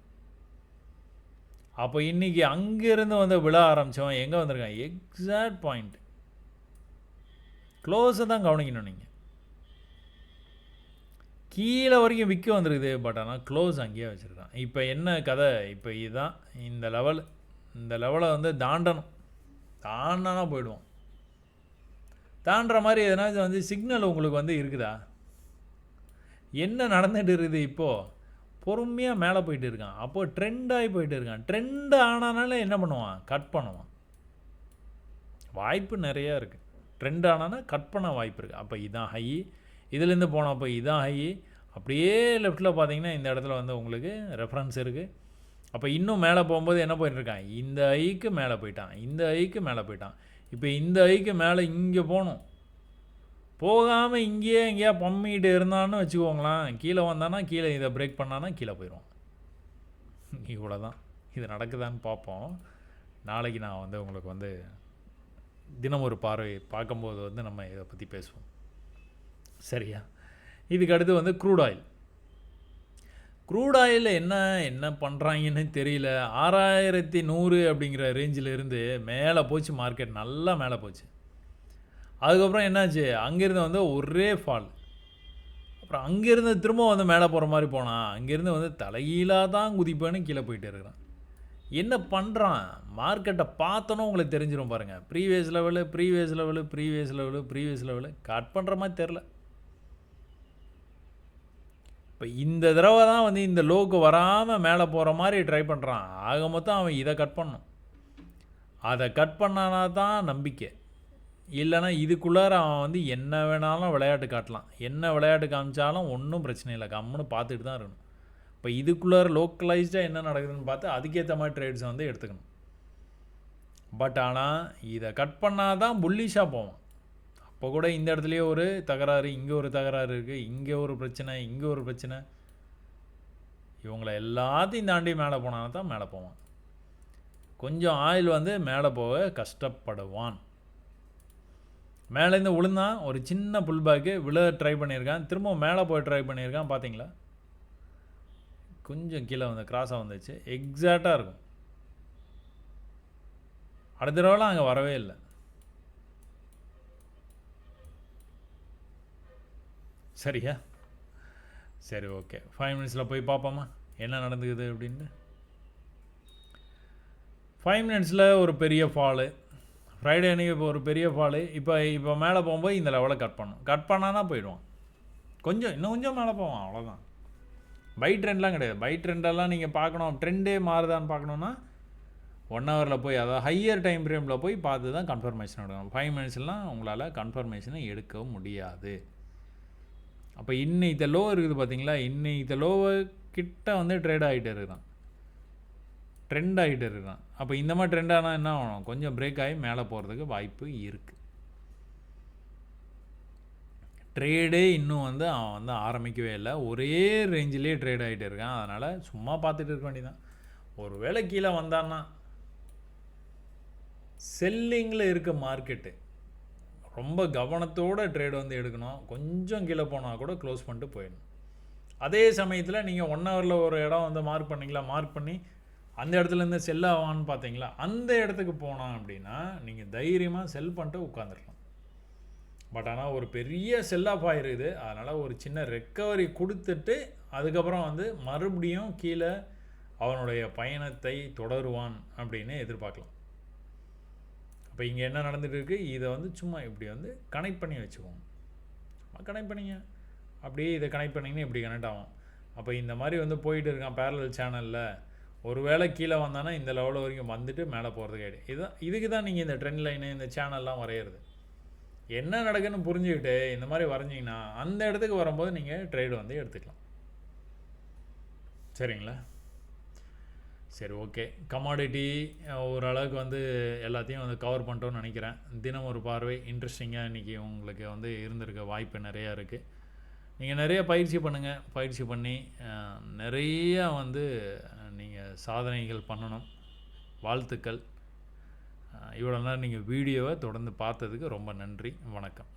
அப்போ இன்றைக்கி அங்கேருந்து வந்து விழ ஆரம்பித்தவன் எங்கே வந்திருக்கான்? Exact point. க்ளோஸை தான் கவனிக்கணும் நீங்கள். கீழே வரைக்கும் விற்க வந்துருக்குது, பட் ஆனால் க்ளோஸ் அங்கேயே வச்சுருக்கான். இப்போ என்ன கதை? இப்போ இதுதான் இந்த லெவலை வந்து தாண்டனா போயிடுவோம். தாண்டுற மாதிரி எதனாச்சும் வந்து சிக்னல் உங்களுக்கு வந்து இருக்குதா? என்ன நடந்துகிட்டு இருக்குது? இப்போது பொறுமையாக மேலே போயிட்டு இருக்கான். அப்போது ட்ரெண்டாகி போயிட்டு இருக்கான். ட்ரெண்ட் ஆனானால என்ன பண்ணுவான்? கட் பண்ணுவான். வாய்ப்பு நிறையா இருக்குது. ட்ரெண்ட் ஆனானா கட் பண்ண வாய்ப்பு இருக்குது. அப்போ இதான் ஹை, இதுலேருந்து போனப்போ இதான் ஹை. அப்படியே லெஃப்ட்டில் பார்த்தீங்கன்னா இந்த இடத்துல வந்து உங்களுக்கு ரெஃபரன்ஸ் இருக்குது. அப்போ இன்னும் மேலே போகும்போது என்ன போயிட்டுருக்கான்? இந்த ஐக்கு மேலே போயிட்டான், இந்த ஐக்கு மேலே போயிட்டான். இப்போ இந்த ஐக்கு மேலே இங்கே போகணும். போகாமல் இங்கேயே எங்கேயா பம்மிக்கிட்டு இருந்தான்னு வச்சுக்கோங்களேன். கீழே வந்தானா கீழே இதை பிரேக் பண்ணானா கீழே போயிடுவோம். இவ்வளோ தான். இது நடக்குதான்னு பார்ப்போம். நாளைக்கு நான் வந்து உங்களுக்கு வந்து தினம் ஒரு பார்வை பார்க்கும்போது வந்து நம்ம இதை பற்றி பேசுவோம். சரியா? இதுக்கு அடுத்து வந்து க்ரூட் ஆயில் என்ன பண்ணுறாங்கன்னு தெரியல. 6100 அப்படிங்கிற ரேஞ்சில் இருந்து மேலே போச்சு. மார்க்கெட் நல்லா மேலே போச்சு. அதுக்கப்புறம் என்னாச்சு? அங்கேருந்து வந்து ஒரே ஃபால். அப்புறம் அங்கேருந்து திரும்ப வந்து மேலே போகிற மாதிரி போனான். அங்கேருந்து வந்து தலைகீழாக தான் குதிப்பேன்னு கீழே போயிட்டு இருக்கிறான். என்ன பண்ணுறான்? மார்க்கெட்டை பார்த்தோன்னா உங்களுக்கு தெரிஞ்சிடும் பாருங்கள். ப்ரீவியஸ் லெவலு கட் பண்ணுற மாதிரி தெரில. இப்போ இந்த தடவை தான் வந்து இந்த லோக்கு வராமல் மேலே போகிற மாதிரி ட்ரை பண்ணுறான். ஆக மொத்தம் அவன் இதை கட் பண்ணணும். அதை கட் பண்ணானா தான் நம்பிக்கை. இல்லைனா இதுக்குள்ளார அவன் வந்து என்ன வேணாலும் விளையாட்டு காட்டலாம். என்ன விளையாட்டு காமிச்சாலும் ஒன்றும் பிரச்சனை இல்லை, கம்முன்னு பார்த்துட்டு தான் இருக்கணும். இப்போ இதுக்குள்ளார லோக்கலைஸ்டாக என்ன நடக்குதுன்னு பார்த்து அதுக்கேற்ற மாதிரி ட்ரேட்ஸை வந்து எடுத்துக்கணும். பட் ஆனால் இதை கட் பண்ணால் தான் புல்லிஷாக போவான். அப்போ கூட இந்த இடத்துலையே ஒரு தகராறு, இங்கே ஒரு தகராறு இருக்குது, இங்கே ஒரு பிரச்சனை, இங்கே ஒரு பிரச்சனை. இவங்களை எல்லாத்தையும் தாண்டி மேலே போனான்னா தான் மேலே போவான். கொஞ்சம் ஆயில் வந்து மேலே போக கஷ்டப்படுவான். மேலேருந்து விழுந்தான், ஒரு சின்ன புல் பேக்கு விழ ட்ரை பண்ணியிருக்கான், திரும்ப மேலே போய் ட்ரை பண்ணியிருக்கான். பார்த்தீங்களா? கொஞ்சம் கீழே வந்து கிராஸாக வந்துச்சு. எக்ஸாக்டாக இருக்கும். அடுத்த தடவைலாம் அங்கே வரவே இல்லை. சரியா? சரி, ஓகே. 5 மினிட்ஸில் போய் பார்ப்போமா என்ன நடந்துக்குது அப்படின்ட்டு. 5 மினிட்ஸில் ஒரு பெரிய ஃபாலு. ஃப்ரைடே அன்றைக்கி இப்போ ஒரு பெரிய ஃபாலு. இப்போ மேலே போகும்போது இந்த லெவலை கட் பண்ணணும். கட் பண்ணானா போயிடுவான். இன்னும் கொஞ்சம் மேலே போவான், அவ்வளோதான். பை ட்ரெண்ட்லாம் கிடையாது. பை ட்ரெண்டெல்லாம் நீங்கள் பார்க்கணும், ட்ரெண்டே மாறுதான்னு பார்க்கணுன்னா 1 ஹவரில் போய், அதாவது ஹையர் டைம் ஃப்ரேமில் போய் பார்த்து தான் கன்ஃபர்மேஷன் எடுக்கணும். 5 மினிட்ஸ்லாம் உங்களால் கன்ஃபர்மேஷனை எடுக்க முடியாது. அப்போ இன்னைக்கு லோ இருக்குது பார்த்தீங்களா, இன்னைக்கு லோவை கிட்ட வந்து ட்ரேட் ஆகிட்டு இருக்குதான், ட்ரெண்ட் ஆகிட்டு இருக்குதான். அப்போ இந்த மாதிரி ட்ரெண்ட் ஆனால் என்ன ஆகணும், கொஞ்சம் பிரேக் ஆகி மேலே போகிறதுக்கு வாய்ப்பு இருக்குது. ட்ரேடே இன்னும் வந்து அவன் வந்து ஆரம்பிக்கவே இல்லை, ஒரே ரேஞ்சிலே ட்ரேட் ஆகிட்டு இருக்கான். அதனால் சும்மா பார்த்துட்டு இருக்க வேண்டியதான். ஒரு வேளை கீழே வந்தான்னா, செல்லிங்கில் இருக்க மார்க்கெட்டு ரொம்ப கவனத்தோடு ட்ரேட் வந்து எடுக்கணும். கொஞ்சம் கீழே போனால் கூட க்ளோஸ் பண்ணிட்டு போயிடணும். அதே சமயத்தில் நீங்கள் 1 ஹவரில் ஒரு இடம் வந்து மார்க் பண்ணிங்களா, மார்க் பண்ணி அந்த இடத்துலேருந்து செல் ஆவான்னு பார்த்தீங்களா, அந்த இடத்துக்கு போனால் அப்படின்னா நீங்கள் தைரியமாக செல் பண்ணிட்டு உட்காந்துருக்கலாம். பட் ஆனால் ஒரு பெரிய செல் ஆஃப் ஆகிருக்குது, அதனால் ஒரு சின்ன ரெக்கவரி கொடுத்துட்டு அதுக்கப்புறம் வந்து மறுபடியும் கீழே அவனுடைய பயணத்தை தொடருவான் அப்படின்னு எதிர்பார்க்கலாம். அப்போ இங்கே என்ன நடந்துகிட்டு இருக்குது, இதை வந்து சும்மா இப்படி வந்து கனெக்ட் பண்ணி வச்சுக்கோங்க. கனெக்ட் பண்ணிங்க, அப்படியே இதை கனெக்ட் பண்ணிங்கன்னா இப்படி கனெக்ட் ஆகும். அப்போ இந்த மாதிரி வந்து போயிட்டு இருக்கான் பேரலல் சேனலில். ஒரு வேளை கீழே வந்தானா இந்த லெவலில் வரைக்கும் வந்துட்டு மேலே போகிறதுக்கு ஆகிடும். இதுக்கு தான் நீங்கள் இந்த ட்ரெண்ட் லைனு, இந்த சேனல்லாம் வரைகிறது. என்ன நடக்குன்னு புரிஞ்சுக்கிட்டு இந்த மாதிரி வரைஞ்சிங்கன்னா அந்த இடத்துக்கு வரும்போது நீங்கள் ட்ரேடு வந்து எடுத்துக்கலாம். சரிங்களா? சரி, ஓகே. கமாடிட்டி ஓரளவுக்கு வந்து எல்லாத்தையும் வந்து கவர் பண்ணிட்டோன்னு நினைக்கிறேன். தினம் ஒரு பார்வை இன்ட்ரெஸ்டிங்காக இன்றைக்கி உங்களுக்கு வந்து இருந்திருக்க வாய்ப்பு நிறையா இருக்குது. நீங்கள் நிறைய பயிற்சி பண்ணுங்கள். பயிற்சி பண்ணி நிறையா வந்து நீங்கள் சாதனைகள் பண்ணணும். வாழ்த்துக்கள். இவ்வளோ நேரம் நீங்கள் வீடியோவை தொடர்ந்து பார்த்ததுக்கு ரொம்ப நன்றி. வணக்கம்.